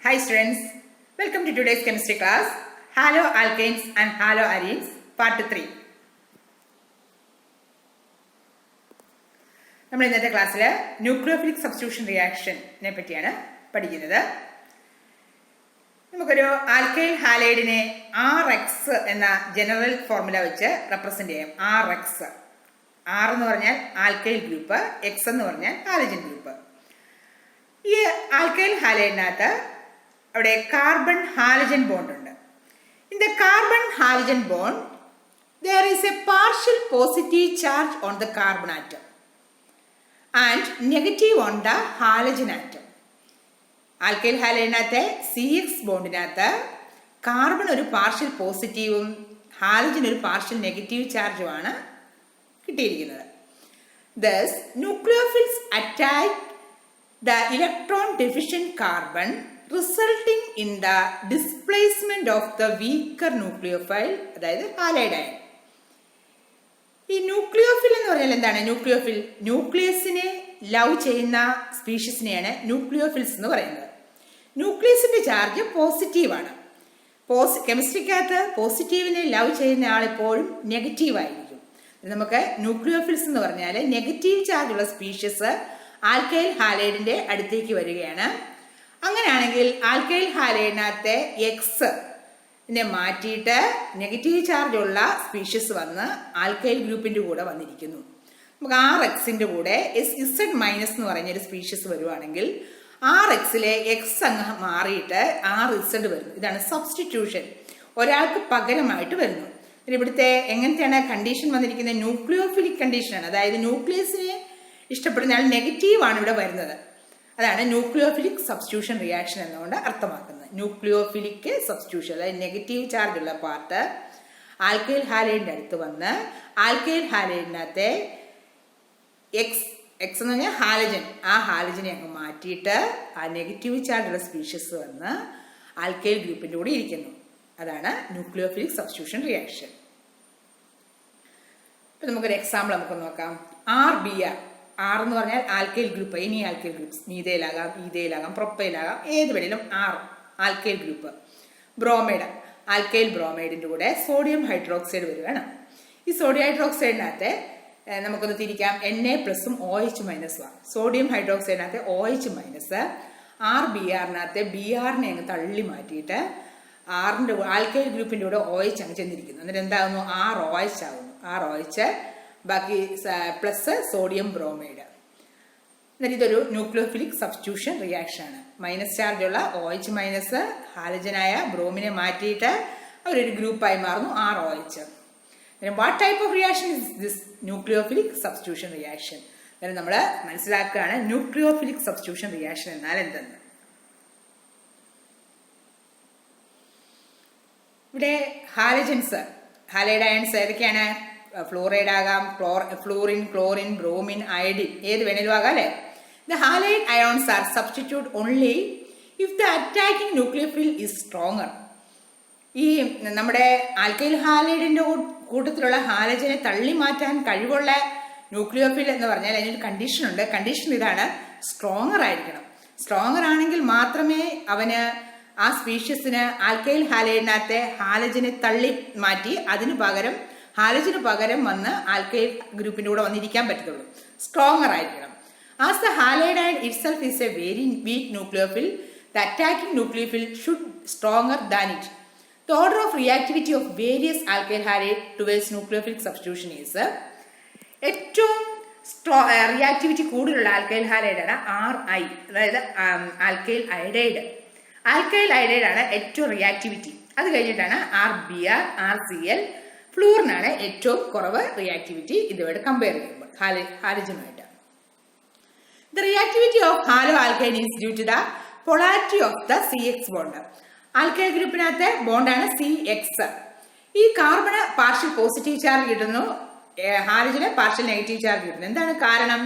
Hi students, welcome to today's chemistry class. Halo alkanes and halo arenes part 3. നമ്മൾ ഇന്നത്തെ ക്ലാസ്സിൽ nucleophilic substitution റിയാക്ഷനെ പറ്റിയാണ് പഠിക്കുന്നത്. നമുക്കൊരു ആൽക്കൈൽ ഹാലൈഡിനെ RX എന്ന ജനറൽ ഫോർമുല വെച്ച് റെപ്രസെന്റ് ചെയ്യാം. RX, R എന്ന് പറഞ്ഞാൽ ആൽക്കൈൽ ഗ്രൂപ്പ്, X എന്ന് പറഞ്ഞാൽ ഹാലജൻ ഗ്രൂപ്പ്. ഈ ആൽക്കൈൽ ഹാലൈഡിനകത്ത് അവിടെ കാർബൺ ഹാലജൻ ബോണ്ട് ഉണ്ട്. In the carbon halogen bond there is a partial positive charge on the carbon atom and negative on the halogen atom. Alkyl ഹാലൈഡിനകത്തെ CX ബോണ്ടിനകത്ത് carbon ഒരു partial പോസിറ്റീവും halogen ഒരു partial negative ചാർജുമാണ് കിട്ടിയിരിക്കുന്നത്. Thus, nucleophiles attack the electron deficient carbon, resulting in the displacement of the weaker nucleophile, അതായത് halide iron. ഈ nucleophile എന്ന് പറഞ്ഞാൽ എന്താണ്? ന്യൂക്ലിയോഫിൽ ന്യൂക്ലിയസിനെ ലവ് ചെയ്യുന്ന സ്പീഷീസിനെയാണ് ന്യൂക്ലിയോഫിൽസ് എന്ന് പറയുന്നത്. ന്യൂക്ലിയസിന്റെ ചാർജ് പോസിറ്റീവാണ്. കെമിസ്ട്രിക്കകത്ത് പോസിറ്റീവിനെ ലവ് ചെയ്യുന്ന ആളെപ്പോഴും നെഗറ്റീവ് ആയിരിക്കും. നമുക്ക് ന്യൂക്ലിയോഫിൽസ് എന്ന് പറഞ്ഞാൽ നെഗറ്റീവ് ചാർജ് ഉള്ള സ്പീഷീസ് ആൽക്കൈൽ ഹാലൈഡിന്റെ അടുത്തേക്ക് വരികയാണ്. അങ്ങനെയാണെങ്കിൽ ആൽക്കൈൽ ഹാലൈഡിനകത്തെ എക്സിനെ മാറ്റിയിട്ട് നെഗറ്റീവ് ചാർജ് ഉള്ള സ്പീഷീസ് വന്ന് ആൽക്കൈൽ ഗ്രൂപ്പിന്റെ കൂടെ വന്നിരിക്കുന്നു. നമുക്ക് RXന്റെ കൂടെ Z മൈനസ് എന്ന് പറഞ്ഞൊരു സ്പീഷീസ് വരുവാണെങ്കിൽ RXലെ X അങ്ങ് മാറിയിട്ട് RZ വരുന്നു. ഇതാണ് സബ്സ്റ്റിറ്റ്യൂഷൻ. ഒരാൾക്ക് പകരമായിട്ട് വരുന്നു. ഇവിടുത്തെ എങ്ങനത്തെയാണ് കണ്ടീഷൻ വന്നിരിക്കുന്നത്? ന്യൂക്ലിയോഫിലിക് കണ്ടീഷനാണ്. അതായത് ന്യൂക്ലിയസിനെ ഇഷ്ടപ്പെടുന്ന ആൾ നെഗറ്റീവാണ് ഇവിടെ വരുന്നത്. അതാണ് ന്യൂക്ലിയോഫിലിക് സബ്സ്റ്റിറ്റ്യൂഷൻ റിയാക്ഷൻ എന്നുകൊണ്ട് അർത്ഥമാക്കുന്നത്. ന്യൂക്ലിയോഫിലിക് സബ്സ്റ്റിറ്റ്യൂഷൻ, അതായത് നെഗറ്റീവ് ചാർജ് ഉള്ള പാർട്ട് ആൽക്കൈൽ ഹാലൈഡിന്റെ അടുത്ത് വന്ന് ആൽക്കൈൽ ഹാലൈഡിനകത്തെ എക്സ് എന്ന് പറഞ്ഞാൽ ഹാലജൻ, ആ ഹാലജനെ അങ്ങ് മാറ്റിയിട്ട് ആ നെഗറ്റീവ് ചാർജ് ഉള്ള സ്പീഷീസ് വന്ന് ആൽക്കൈൽ ഗ്രൂപ്പിന്റെ കൂടെ ഇരിക്കുന്നു. അതാണ് ന്യൂക്ലിയോഫിലിക് സബ്സ്റ്റിറ്റ്യൂഷൻ റിയാക്ഷൻ. ഇപ്പൊ നമുക്കൊരു എക്സാമ്പിൾ നമുക്ക് നോക്കാം. RBr, R എന്ന് പറഞ്ഞാൽ alkyl group, any alkyl groups, മീഥൈലാകാം, ഈഥൈലാകാം, പ്രൊപ്പൈലാകാം, ഏത് വേണേലും R alkyl group. Bromide, alkyl ബ്രോമൈഡിന്റെ കൂടെ സോഡിയം ഹൈഡ്രോക്സൈഡ് വരികയാണ്. ഈ സോഡിയം ഹൈഡ്രോക്സൈഡിനകത്ത് നമുക്കൊന്ന് തിരിക്കാം. Na പ്ലസും OH മൈനസും. സോഡിയം ഹൈഡ്രോക്സൈഡിനകത്ത് OH മൈനസ്, RBrനകത്ത് Brനെ അങ്ങ് തള്ളി മാറ്റിയിട്ട് ആറിന്റെ ആൽക്കൈൽ ഗ്രൂപ്പിന്റെ കൂടെ OH അങ്ങ് ചെന്നിരിക്കുന്നു. എന്നിട്ട് എന്താകുന്നു? ROH ആകുന്നു. ROH ബാക്കി പ്ലസ് സോഡിയം ബ്രോമൈഡ്. എന്നിട്ട് ഇതൊരു ന്യൂക്ലിയോഫിലിക് സബ്സ്റ്റിറ്റ്യൂഷൻ റിയാക്ഷൻ ആണ്. മൈനസ് ചാർജ് ഉള്ള OH മൈനസ് ഹാലജനായ ബ്രോമിനെ മാറ്റിയിട്ട് അവരൊരു ഗ്രൂപ്പായി മാറുന്നു, ROH. What type of reaction is this? Nucleophilic substitution reaction. അതായത് നമ്മൾ മനസ്സിലാക്കുകയാണ് ന്യൂക്ലിയോഫിലിക് സബ്സ്റ്റിറ്റ്യൂഷൻ റിയാക്ഷൻ എന്നാൽ എന്തെന്ന്. ഇവിടെ ഹാലജൻസ്, ഹാലൈഡ് അയൺസ് ഏതൊക്കെയാണ്? ഫ്ലൂറൈഡ് ആകാം, ഫ്ലൂറിൻ, ക്ലോറിൻ, ബ്രോമിൻ, അയഡിൻ, ഏത് വേണേലും ആകാം അല്ലെ. The halide ions are substitute only if the attacking nucleophile is stronger. ഈ നമ്മുടെ ആൽക്കൈൽ ഹാലൈഡിന്റെ കൂട്ടത്തിലുള്ള ഹാലജനെ തള്ളി മാറ്റാൻ കഴിവുള്ള ന്യൂക്ലിയോഫിൽ എന്ന് പറഞ്ഞാൽ അതിനൊരു കണ്ടീഷൻ ഉണ്ട്. കണ്ടീഷൻ ഇതാണ്: സ്ട്രോങ്ങർ ആയിരിക്കണം. സ്ട്രോങ്ങർ ആണെങ്കിൽ മാത്രമേ അവന് ആ സ്പീഷ്യസിന് ആൽക്കൈൽ ഹാലൈഡിനകത്തെ ഹാലജനെ തള്ളി മാറ്റി ഹാലജന് പകരം വന്ന് ആൽക്കൈൽ ഗ്രൂപ്പിന്റെ കൂടെ വന്നിരിക്കാൻ പറ്റത്തുള്ളൂ. സ്ട്രോങ്ങർ ആയിരിക്കണം. As the halide ion itself is a very weak nucleophile, the attacking nucleophile should stronger than it. The order of reactivity of various alkyl halide towards nucleophilic substitution is ഏറ്റവും reactivity കൂടുതലുള്ള alkyl halide ആണ് RI, അതായത് alkyl iodide. Alkyl iodide ആണ് ഏറ്റവും reactivity. അത് കഴിഞ്ഞിട്ടാണ് RBr, RCl. ഫ്ലൂറിനാണ് ഏറ്റവും കുറവ് റിയാക്ടിവിറ്റി ഇതുമായിട്ട് കമ്പയർ ചെയ്യുമ്പോൾ ഹാലജനുമായിട്ട്. The reactivity of halo alkane is due to the polarity of the CX bond. Alkyl ഗ്രൂപ്പിനകത്തെ ബോണ്ടാണ് CX. ഈ കാർബണ് പാർഷ്യൽ പോസിറ്റീവ് ചാർജ് കിട്ടുന്നു, ഹാലജന് പാർഷ്യൽ നെഗറ്റീവ് ചാർജ് കിട്ടുന്നു. എന്താണ് കാരണം?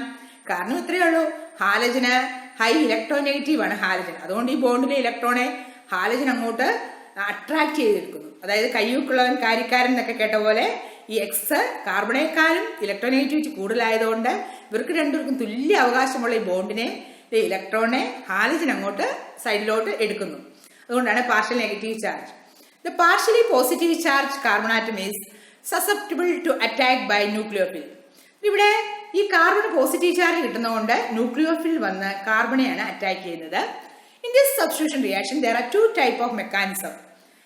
കാരണം ഇത്രയേ ഉള്ളൂ. ഹാലജന് ഹൈ ഇലക്ട്രോ നെഗറ്റീവ് ആണ് ഹാലജൻ. അതുകൊണ്ട് ഈ ബോണ്ടിലെ ഇലക്ട്രോണെ ഹാലജൻ അങ്ങോട്ട് അട്രാക്ട് ചെയ്തെടുക്കുന്നു. അതായത് കയ്യൂക്കുള്ളവൻ കാര്യക്കാരൻ എന്നൊക്കെ കേട്ട പോലെ ഈ എക്സ് കാർബണേക്കാളും ഇലക്ട്രോനെഗറ്റിവിറ്റി കൂടുതലായതുകൊണ്ട് ഇവർക്ക് രണ്ടുപേർക്കും തുല്യ അവകാശമുള്ള ഈ ബോണ്ടിനെ ഇലക്ട്രോണെ ഹാലജൻ അങ്ങോട്ട് സൈഡിലോട്ട് എടുക്കുന്നു. അതുകൊണ്ടാണ് partial negative charge. The partially positive charge carbon atom is susceptible to attack by nucleophile. ഇവിടെ ഈ കാർബൺ പോസിറ്റീവ് ചാർജ് കിട്ടുന്നതുകൊണ്ട് ന്യൂക്ലിയോഫിൽ വന്ന് കാർബണെയാണ് അറ്റാക്ക് ചെയ്യുന്നത്. In this substitution reaction there are 2 type of mechanism.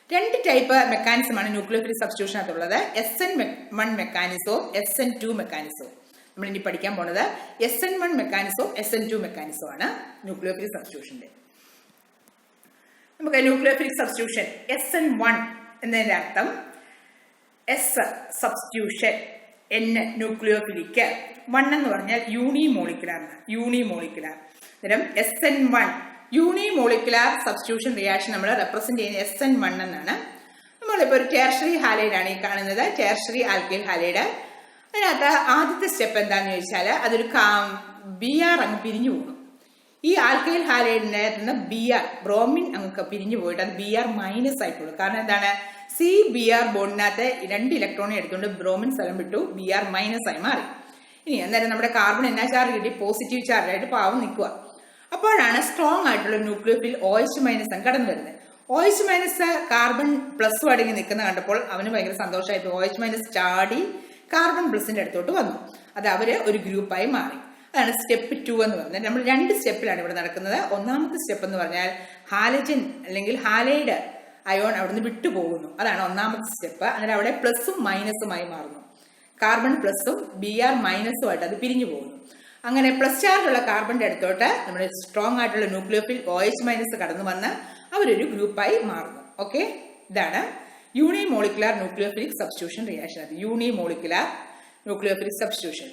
2 type മെക്കാനിസമാണ് ന്യൂക്ലിയോഫിലിക് സബ്സ്റ്റിറ്റ്യൂഷനകത്തുള്ളത്. SN1 മെക്കാനിസവും SN2 മെക്കാനിസവും. നമ്മൾ ഇനി പഠിക്കാൻ പോണത് SN1 മെക്കാനിസവും SN2 മെക്കാനിസവും ആണ് ന്യൂക്ലിയോഫിലിക് സബ്സ്റ്റിറ്റ്യൂഷന്റെ. നമുക്ക് ന്യൂക്ലിയോഫിലിക് സബ്സ്റ്റിറ്റ്യൂഷൻ SN1 എന്നതിന്റെ അർത്ഥം എസ് സബ്സ്റ്റിറ്റ്യൂഷൻ, N ന്യൂക്ലിയോഫിലിക്, 1 എന്ന് പറഞ്ഞാൽ യൂണിമോളിക്കുലാർ. അന്നേരം SN1 യൂണിമോളിക്കുലാർ സബ്സ്റ്റിറ്റ്യൂഷൻ റിയാക്ഷൻ നമ്മൾ റെപ്രസെന്റ് ചെയ്യുന്ന SN1 എന്നാണ്. നമ്മളിപ്പോൾ ഒരു ടെർഷ്യറി ഹാലൈഡാണ് ഈ കാണുന്നത്, ടെർഷ്യറി ആൽക്കൈൽ ഹാലൈഡ്. അതിനകത്ത് ആദ്യത്തെ സ്റ്റെപ്പ് എന്താണെന്ന് ചോദിച്ചാൽ അതൊരു Br അങ്ങ് പിരിഞ്ഞു പോകും. ഈ ആൽക്കൈൽ ഹാലൈഡിന്റെ നിന്ന് Br ബ്രോമിൻ അങ്ങ് പിരിഞ്ഞു പോയിട്ട് അത് Br മൈനസ് ആയിക്കോളും. കാരണം എന്താണ്, Br ബോണ്ടിനകത്ത് 2 ഇലക്ട്രോണെ എടുത്തുകൊണ്ട് ബ്രോമിൻ സ്ഥലം വിട്ടു, Br മൈനസ് ആയി മാറി. ഇനി അന്നേരം നമ്മുടെ കാർബൺ എന്നാ ചാർജ് കിട്ടി, പോസിറ്റീവ് ചാർജ് ആയിട്ട് പാവം നിൽക്കുക. അപ്പോഴാണ് സ്ട്രോങ് ആയിട്ടുള്ള ന്യൂക്ലിയോഫിൽ OH- കടന്നു വരുന്നത്. OH- കാർബൺ പ്ലസും അടങ്ങി നിൽക്കുന്ന കണ്ടപ്പോൾ അവന് ഭയങ്കര സന്തോഷമായിട്ട് OH- ചാടി കാർബൺ പ്ലസിന്റെ അടുത്തോട്ട് വന്നു. അത് അവര് ഒരു ഗ്രൂപ്പായി മാറി. അതാണ് സ്റ്റെപ്പ് 2 എന്ന് പറഞ്ഞത്. നമ്മൾ 2 സ്റ്റെപ്പിലാണ് ഇവിടെ നടക്കുന്നത്. ഒന്നാമത്തെ സ്റ്റെപ്പ് എന്ന് പറഞ്ഞാൽ ഹാലജൻ അല്ലെങ്കിൽ ഹാലൈഡ് അയോൺ അവിടുന്ന് വിട്ടുപോകുന്നു. അതാണ് ഒന്നാമത്തെ സ്റ്റെപ്പ്. അങ്ങനെ അവിടെ പ്ലസും മൈനസുമായി മാറുന്നു. കാർബൺ പ്ലസും Br മൈനസുമായിട്ട് അത് പിരിഞ്ഞു പോകുന്നു. അങ്ങനെ പ്ലസ് ചാർജ് ഉള്ള കാർബണിന്റെ അടുത്തോട്ട് നമ്മുടെ സ്ട്രോങ് ആയിട്ടുള്ള ന്യൂക്ലിയോഫിൽ OH- കടന്നു വന്ന് അവരൊരു ഗ്രൂപ്പായി മാറുന്നു. ഓക്കെ, ഇതാണ് യൂണിമോളിക്കുലാർ ന്യൂക്ലിയോഫിലിക് സബ്സ്റ്റിറ്റ്യൂഷൻ റിയാക്ഷൻ. അത് unimolecular nucleophilic substitution.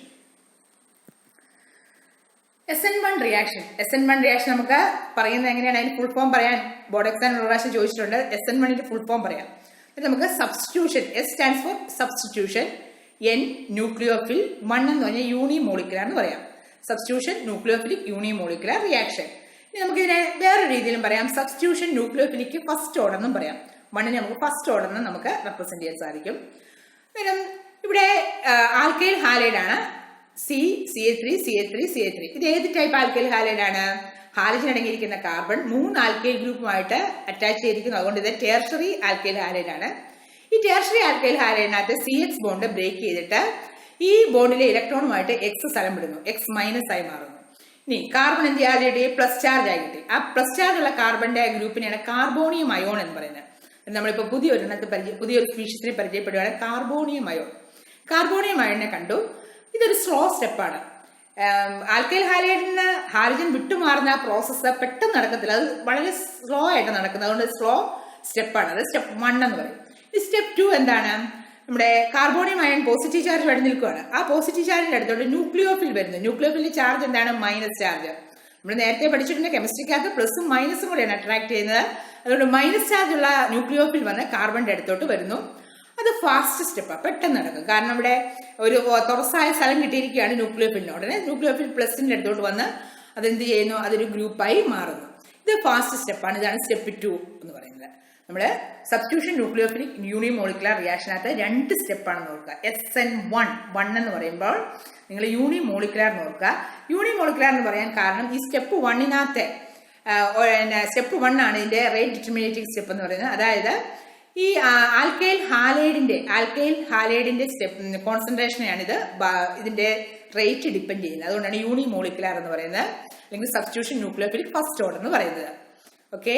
SN1 reaction. SN1 reaction നമുക്ക് പറയുന്നത് എങ്ങനെയാണ്, അതിന് ഫുൾ ഫോം പറയാൻ ബോർഡ് എക്സാം ഒരു പ്രാവശ്യം ചോദിച്ചിട്ടുണ്ട്. SN1 ഫുൾ ഫോം പറയാം. നമുക്ക് substitution, S stands for substitution, N nucleophile, 1 എന്ന് പറഞ്ഞാൽ യൂണിമോളിക്കുലാർ എന്ന് പറയാം. Substitution nucleophilic unimolecular reaction. ഇനി നമുക്കിതിനെ വേറെ രീതിയിലും പറയാം. സബ്സ്റ്റിറ്റ്യൂഷൻ ന്യൂക്ലിയോഫിലിക്ക് ഫസ്റ്റ് ഓർഡർ എന്നും പറയാം. 1 നമുക്ക് ഫസ്റ്റ് ഓർഡർ എന്ന് നമുക്ക് റെപ്രസെന്റ് ചെയ്യാൻ സാധിക്കും. ഇവിടെ ആൽക്കൈൽ ഹാലൈഡ് ആണ് CH3 ഇത് ഏത് ടൈപ്പ് ആൽക്കൈൽ ഹാലൈഡ് ആണ്? ഹാലജൻ അടങ്ങിയിരിക്കുന്ന കാർബൺ 3 ആൽക്കൈൽ ഗ്രൂപ്പുമായിട്ട് അറ്റാച്ച് ചെയ്തിരിക്കുന്നു. അതുകൊണ്ട് ഇത് ടെർഷ്യറി ആൽക്കൈൽ ഹാലൈഡ് ആണ്. ഈ ടെർഷ്യറി ആൽക്കൈൽ ഹാലൈഡിനകത്ത് CH ബോണ്ട് ബ്രേക്ക് ചെയ്തിട്ട് ഈ ബോണ്ടിലെ ഇലക്ട്രോണുമായിട്ട് X സ്ഥലം വിടുന്നു, X മൈനസ് ആയി മാറുന്നു. ഇനി കാർബൺ എന്ത് ചെയ്യാതെ പ്ലസ് ചാർജ് ആയി കിട്ടി. ആ പ്ലസ് ചാർജ് ഉള്ള കാർബണിന്റെ ഗ്രൂപ്പിനെയാണ് കാർബോണിയം അയോൺ എന്ന് പറയുന്നത്. നമ്മളിപ്പോൾ പുതിയൊരു സ്പീഷീസിനെ പരിചയപ്പെടുകയാണ്, കാർബോണിയം അയോൺ. കാർബോണിയം അയോണിനെ കണ്ടു. ഇതൊരു സ്ലോ സ്റ്റെപ്പാണ്. ആൽക്കൈൽ ഹാലൈഡിന് ഹാലജൻ വിട്ടുമാറുന്ന ആ പ്രോസസ്സ് പെട്ടെന്ന് നടക്കത്തില്ല, അത് വളരെ സ്ലോ ആയിട്ട് നടക്കുന്നത്. അതുകൊണ്ട് സ്ലോ സ്റ്റെപ്പാണ്. അത് സ്റ്റെപ്പ് 1 എന്ന് പറയും. ഈ സ്റ്റെപ്പ് 2 എന്താണ്? നമ്മുടെ കാർബോണിയം അയൺ പോസിറ്റീവ് ചാർജ് വേണ്ടി നിൽക്കുകയാണ്. ആ പോസിറ്റീവ് ചാർജിന്റെ അടുത്തോട്ട് ന്യൂക്ലിയോഫിൽ വരുന്നു. ന്യൂക്ലിയോഫിലിന്റെ ചാർജ് എന്താണ്? Minus charge. നമ്മൾ നേരത്തെ പഠിച്ചിട്ടുണ്ട് കെമിസ്ട്രിക്കകത്ത് പ്ലസും മൈനസും കൂടെയാണ് അട്രാക്ട് ചെയ്യുന്നത്. അതുകൊണ്ട് മൈനസ് ചാർജ് ഉള്ള ന്യൂക്ലിയോഫിൽ വന്ന് കാർബണിന്റെ അടുത്തോട്ട് വരുന്നു. അത് ഫാസ്റ്റ് സ്റ്റെപ്പാണ്, പെട്ടെന്ന് നടക്കും. കാരണം ഇവിടെ ഒരു തുറസായ സ്ഥലം കിട്ടിയിരിക്കുകയാണ് ന്യൂക്ലിയോഫിലിന്. ഉടനെ ന്യൂക്ലിയോഫിൽ പ്ലസിന്റെ അടുത്തോട്ട് വന്ന് അതെന്ത് ചെയ്യുന്നു? അതൊരു ഗ്രൂപ്പായി മാറുന്നു. ഇത് ഫാസ്റ്റ് സ്റ്റെപ്പാണ്. ഇതാണ് സ്റ്റെപ്പ് 2 എന്ന് പറയുന്നത്. നമ്മുടെ സബ്സ്റ്റിറ്റ്യൂഷൻ ന്യൂക്ലിയോഫിലിക് യൂണിമോളിക്കുലാർ റിയാക്ഷനകത്ത് 2 സ്റ്റെപ്പാണെന്ന് ഓർക്കുക. SN1 എന്ന് പറയുമ്പോൾ നിങ്ങൾ യൂണിമോളിക്കുലാർ എന്ന് ഓർക്കുക. യൂണിമോളിക്കുലാർ എന്ന് പറയാൻ കാരണം ഈ സ്റ്റെപ്പ് 1-നകത്തെ സ്റ്റെപ്പ് 1 ആണ് ഇതിന്റെ റേറ്റ് ഡിറ്റർമിനേറ്റിംഗ് സ്റ്റെപ്പ് എന്ന് പറയുന്നത്. അതായത് ഈ ആൽക്കൈൽ ഹാലൈഡിന്റെ സ്റ്റെപ്പ് കോൺസെൻട്രേഷനെയാണ് ഇതിന്റെ റേറ്റ് ഡിപ്പെൻഡ് ചെയ്യുന്നത്. അതുകൊണ്ടാണ് യൂണിമോളിക്കുലാർ എന്ന് പറയുന്നത്, അല്ലെങ്കിൽ സബ്സ്റ്റിറ്റ്യൂഷൻ ന്യൂക്ലിയോഫിലിക് ഫസ്റ്റ് ഓർഡർ എന്ന് പറയുന്നത്. ഓക്കെ,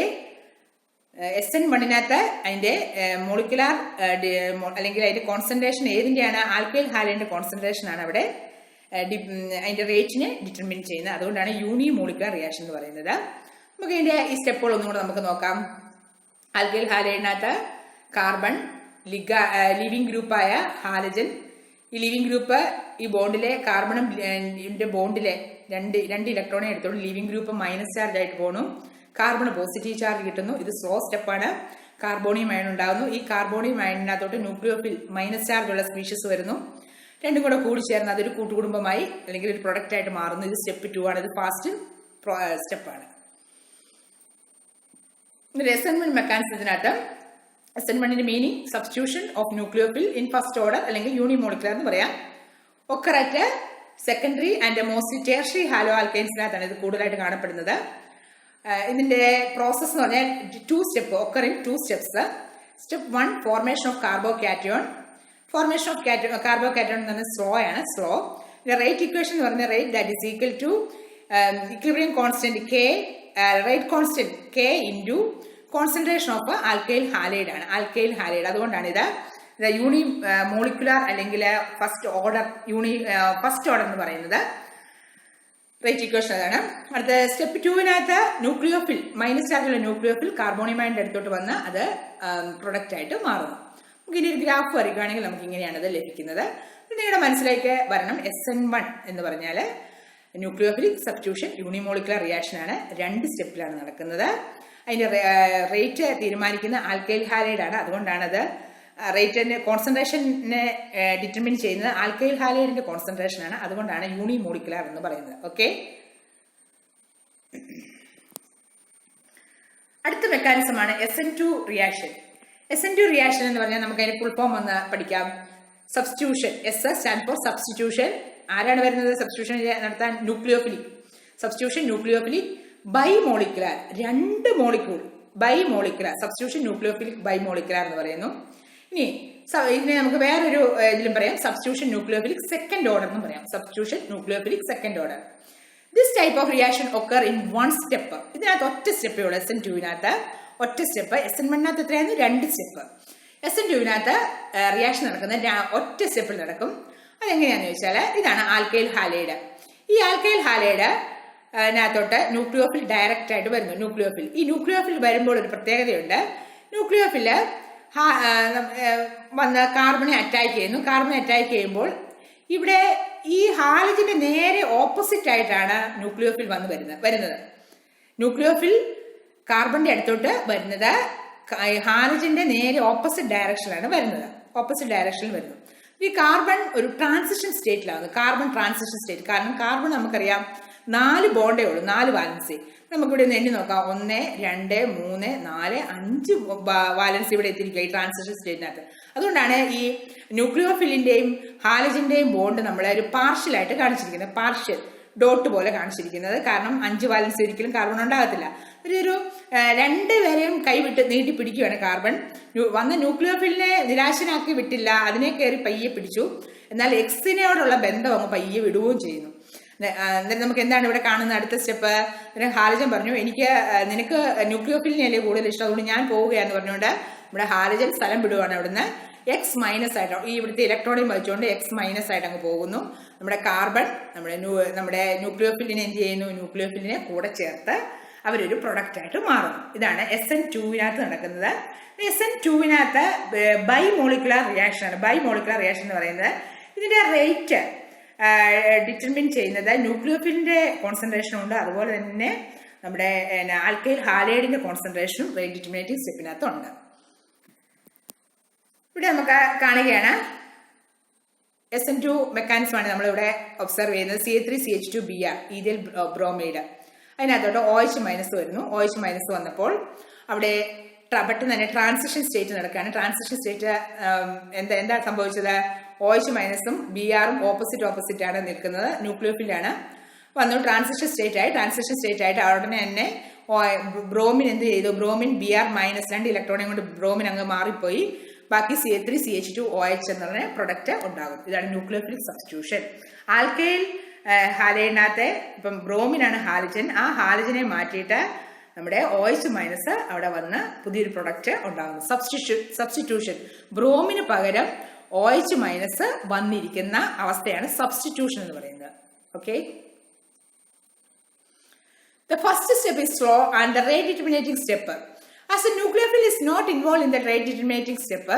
SN1-നകത്ത് അതിന്റെ മോളിക്കുലാർ അല്ലെങ്കിൽ അതിന്റെ കോൺസെൻട്രേഷൻ ഏതിന്റെയാണ്? ആൽക്കൈൽ ഹാലൈഡിന്റെ കോൺസെൻട്രേഷൻ ആണ് അവിടെ അതിന്റെ റേറ്റിനെ ഡിറ്റർമിൻ ചെയ്യുന്നത്. അതുകൊണ്ടാണ് യൂണിമോളിക്കുലാർ റിയാക്ഷൻ എന്ന് പറയുന്നത്. നമുക്ക് ഇതിന്റെ ഈ സ്റ്റെപ്പുകൾ ഒന്നും കൂടെ നമുക്ക് നോക്കാം. ആൽക്കൈൽ ഹാലൈഡിനകത്ത് കാർബൺ, ലിവിംഗ് ഗ്രൂപ്പായ ഹാലജൻ. ഈ ലിവിംഗ് ഗ്രൂപ്പ് ഈ ബോണ്ടിലെ കാർബണും ബോണ്ടിലെ രണ്ട് ഇലക്ട്രോണെ എടുത്തോളൂ. ലിവിംഗ് ഗ്രൂപ്പ് മൈനസ് ചാർജ് ആയിട്ട് പോകണു, കാർബൺ പോസിറ്റീവ് ചാർജ് കിട്ടുന്നു. ഇത് സ്ലോ സ്റ്റെപ്പാണ്. കാർബോണിയം അയൺ ഉണ്ടാകുന്നു. ഈ കാർബോണിയം അയണിനകത്തോട്ട് ന്യൂക്ലിയോഫിൽ മൈനസ് ചാർജ് ഉള്ള സ്പീഷീസ് വരുന്നു. രണ്ടും കൂടെ കൂടി ചേർന്ന് അതൊരു കൂട്ടുകുടുംബമായി അല്ലെങ്കിൽ ഒരു പ്രൊഡക്റ്റ് ആയിട്ട് മാറുന്നു. ഇത് സ്റ്റെപ്പ് 2 ആണ്. ഇത് ഫാസ്റ്റ് സ്റ്റെപ്പാണ്. SN1 മെക്കാനിസത്തിനകത്ത് SN1ന്റെ meaning substitution of nucleophile in first order അല്ലെങ്കിൽ യൂണിമോളിക്കുലർ എന്ന് പറയാം. Occur at secondary and mostly tertiary halo ആൽക്കൈൻസിനകത്താണ് ഇത് കൂടുതലായിട്ട് കാണപ്പെടുന്നത്. ഇതിന്റെ പ്രോസസ് എന്ന് പറഞ്ഞാൽ 2 step occurring 2 steps. Step 1 formation of carbocation. Formation of carbocation എന്ന് പറഞ്ഞാൽ സ്ലോ. റേറ്റ് ഇക്വേഷൻ എന്ന് പറഞ്ഞാൽ rate that is equal to equilibrium constant K, rate constant K into concentration of alkyl halide ആണ്. ആൽക്കൈൽ ഹാലൈഡ് അതുകൊണ്ടാണ് ഇത് യൂണി molecular അല്ലെങ്കിൽ first order എന്ന് പറയുന്നത്. റേറ്റ് ഇക്വേഷൻ അതാണ്. അടുത്ത സ്റ്റെപ്പ് 2വിനകത്ത് ന്യൂക്ലിയോഫിൽ മൈനസ് ചാർജുള്ള ന്യൂക്ലിയോഫിൽ കാർബോണിമൈൻ്റെ അടുത്തോട്ട് വന്ന് അത് പ്രൊഡക്റ്റ് ആയിട്ട് മാറുന്നു. നമുക്ക് ഇനി ഒരു ഗ്രാഫ് വരയ്ക്കുകയാണെങ്കിൽ നമുക്ക് ഇങ്ങനെയാണ് അത് ലഭിക്കുന്നത്. നിങ്ങളുടെ മനസ്സിലേക്ക് വരണം SN1 എന്ന് പറഞ്ഞാൽ ന്യൂക്ലിയോഫിലിക് സബ്സ്റ്റിറ്റ്യൂഷൻ യൂണിമോളിക്കുലർ റിയാക്ഷൻ ആണ്. 2 സ്റ്റെപ്പിലാണ് നടക്കുന്നത്. അതിന്റെ റേറ്റ് തീരുമാനിക്കുന്ന ആൽക്കൈൽ ഹാലൈഡ് ആണ്. അതുകൊണ്ടാണത് റേറ്റിന്റെ കോൺസെൻട്രേഷനെ ഡിറ്റർമിൻ ചെയ്യുന്നത് ആൽക്കൈൽ ഹാലൈഡിന്റെ കോൺസെൻട്രേഷൻ ആണ്. അതുകൊണ്ടാണ് യൂണിമോളിക്കുലർ എന്ന് പറയുന്നത്. ഓക്കെ, അടുത്ത മെക്കാനിസമാണ് SN2 റിയാക്ഷൻ. SN2 റിയാക്ഷൻ എന്ന് പറഞ്ഞാൽ നമുക്ക് അതിന്റെ ഫുൾ ഫോം ഒന്ന് പഠിക്കാം. Substitution. S stand for substitution. ആരാണ് വരുന്നത് സബ്സ്റ്റിറ്റ്യൂഷൻ നടത്താൻ? Nucleophilic. Substitution nucleophilic bimolecular. 2 molecule bimolecular. Substitution nucleophilic bimolecular എന്ന് പറയുന്നു. ഇനി ഇതിനെ നമുക്ക് വേറൊരു ഇതിലും പറയാം, സബ്സ്റ്റിറ്റ്യൂഷൻ ന്യൂക്ലിയോഫിലിക് സെക്കൻഡ് ഓർഡർ എന്ന് പറയാം. Substitution nucleophilic second order. This type of reaction occur in 1 step. ഇതിനകത്ത് ഒറ്റ സ്റ്റെപ്പേ ഉള്ളൂ. SN2വിനകത്ത് ഒറ്റ സ്റ്റെപ്പ്. SN1നകത്ത് എത്രയായിരുന്നു? 2 സ്റ്റെപ്പ്. SN2വിനകത്ത് റിയാക്ഷൻ നടക്കുന്നത് ഒറ്റ സ്റ്റെപ്പിൽ നടക്കും. അതെങ്ങനെയാണെന്ന് ചോദിച്ചാൽ ഇതാണ് ആൽക്കൈൽ ഹാലൈഡ്. ഈ ആൽക്കൈൽ ഹാലൈഡ് ത്തോട്ട് ന്യൂക്ലിയോഫിൽ ഡയറക്റ്റ് ആയിട്ട് വരുന്നു. ന്യൂക്ലിയോഫിൽ ഈ ന്യൂക്ലിയോഫിൽ വരുമ്പോൾ ഒരു പ്രത്യേകതയുണ്ട്. ന്യൂക്ലിയോഫില് വന്ന് കാർബണെ അറ്റാക്ക് ചെയ്യുന്നു. കാർബണെ അറ്റാക്ക് ചെയ്യുമ്പോൾ ഇവിടെ ഈ ഹാലജന്റെ നേരെ ഓപ്പോസിറ്റ് ആയിട്ടാണ് ന്യൂക്ലിയോഫിൽ വന്ന് വരുന്നത്. ന്യൂക്ലിയോഫിൽ കാർബണിന്റെ അടുത്തോട്ട് വരുന്നത് ഹാലജന്റെ നേരെ ഓപ്പോസിറ്റ് ഡയറക്ഷനിലാണ് വരുന്നത്. ഓപ്പോസിറ്റ് ഡയറക്ഷനിൽ വരുന്നു. ഈ കാർബൺ ഒരു ട്രാൻസിഷൻ സ്റ്റേറ്റിലാണ്. Carbon transition state. കാരണം കാർബൺ നമുക്കറിയാം 4 ബോണ്ടേ ഉള്ളൂ, 4 വാലൻസി. നമുക്കിവിടെ ഒന്ന് എണ്ണി നോക്കാം. 1, 2, 3, 4, 5 വാലൻസി ഇവിടെ എത്തിയിരിക്കുക ഈ ട്രാൻസിഷൻ സ്റ്റേറ്റിനകത്ത്. അതുകൊണ്ടാണ് ഈ ന്യൂക്ലിയോഫിലിന്റെയും ഹാലജന്റെയും ബോണ്ട് നമ്മൾ ഒരു പാർഷ്യലായിട്ട് കാണിച്ചിരിക്കുന്നത്. പാർഷ്യൽ ഡോട്ട് പോലെ കാണിച്ചിരിക്കുന്നത്. കാരണം 5 വാലൻസി ഒരിക്കലും കാർബൺ ഉണ്ടാകത്തില്ല. ഒരു 2 പേരെയും കൈവിട്ട് നീട്ടി പിടിക്കുകയാണ് കാർബൺ. വന്ന ന്യൂക്ലിയോഫിലിനെ നിരാശനാക്കി വിട്ടില്ല, അതിനെ കയറി പയ്യെ പിടിച്ചു. എന്നാൽ എക്സിനോടുള്ള ബന്ധം അങ്ങ് പയ്യെ വിടുകയും ചെയ്യുന്നു. എന്നിട്ട് നമുക്ക് എന്താണ് ഇവിടെ കാണുന്നത്? അടുത്ത സ്റ്റെപ്പ്. ഹാലജൻ പറഞ്ഞു നിനക്ക് ന്യൂക്ലിയോഫിലിനെയല്ലേ കൂടുതൽ ഇഷ്ടം, അതുകൊണ്ട് ഞാൻ പോവുകയാന്ന് പറഞ്ഞുകൊണ്ട് നമ്മുടെ ഹാലജൻ സ്ഥലം വിടുകയാണ്. അവിടുന്ന് X- ആയിട്ട് ഈ ഇവിടുത്തെ ഇലക്ട്രോണിയം വഹിച്ചുകൊണ്ട് X- ആയിട്ട് അങ്ങ് പോകുന്നു. നമ്മുടെ കാർബൺ നമ്മുടെ ന്യൂക്ലിയോഫിലിനെ എന്ത് ചെയ്യുന്നു? ന്യൂക്ലിയോഫിലിനെ കൂടെ ചേർത്ത് അവരൊരു പ്രൊഡക്റ്റ് ആയിട്ട് മാറുന്നു. ഇതാണ് SN2വിനകത്ത് നടക്കുന്നത്. SN2വിനകത്ത് ബൈമോളിക്കുലർ റിയാക്ഷൻ ആണ്. ബൈമോളിക്കുലർ റിയാക്ഷൻ എന്ന് പറയുന്നത് ഇതിന്റെ റേറ്റ് ഡിറ്റർമിൻ ചെയ്യുന്നത് ന്യൂക്ലിയോഫിലിന്റെ കോൺസെൻട്രേഷനും ഉണ്ട്, അതുപോലെ തന്നെ നമ്മുടെ ആൽക്കൈൽ ഹാലൈഡിന്റെ കോൺസെൻട്രേഷനും റേറ്റ് ഡിറ്റർമിനേറ്റിംഗ് സ്റ്റെപ്പിനകത്തുണ്ട്. ഇവിടെ നമുക്ക് കാണുകയാണ് SN2 മെക്കാനിസമാണ് നമ്മളിവിടെ ഒബ്സർവ് ചെയ്യുന്നത്. CH3CH2Br ethyl bromide. അതിനകത്തോട്ട് OH- വരുന്നു. OH- വന്നപ്പോൾ അവിടെ പെട്ടെന്ന് തന്നെ ട്രാൻസിഷൻ സ്റ്റേറ്റ് നടക്കുകയാണ്. ട്രാൻസിഷൻ സ്റ്റേറ്റ് എന്താ സംഭവിച്ചത്? OH- Br ഓപ്പോസിറ്റ് ആണ് നിൽക്കുന്നത്. ന്യൂക്ലിയോഫിലാണ് വന്നു ട്രാൻസിഷൻ സ്റ്റേറ്റ് ആയിട്ട് ഉടനെ തന്നെ ബ്രോമിൻ എന്ത് ചെയ്തു? ബ്രോമിൻ Br- 2 ഇലക്ട്രോണിയം കൊണ്ട് ബ്രോമിൻ അങ്ങ് മാറിപ്പോയി. ബാക്കി CH3CH2OH എന്ന് പറഞ്ഞ പ്രൊഡക്റ്റ് ഉണ്ടാകും. ഇതാണ് ന്യൂക്ലിയോഫിലിക് സബ്സ്റ്റിറ്റ്യൂഷൻ. ആൽക്കൈൽ ഹാലൈഡിനകത്തെ ഇപ്പം ബ്രോമിനാണ് ഹാലജൻ. ആ ഹാലജനെ മാറ്റിയിട്ട് നമ്മുടെ OH- അവിടെ വന്ന് പുതിയൊരു പ്രൊഡക്റ്റ് ഉണ്ടാകുന്നു. സബ്സ്റ്റിറ്റ്യൂഷൻ. ബ്രോമിന് പകരം OH- വന്നിരിക്കുന്ന അവസ്ഥയാണ് സബ്സ്റ്റിറ്റ്യൂഷൻ എന്ന് പറയുന്നത്. Okay, the first step is slow and the rate determinating step. As a nucleophile is not involved in the rate determinating step,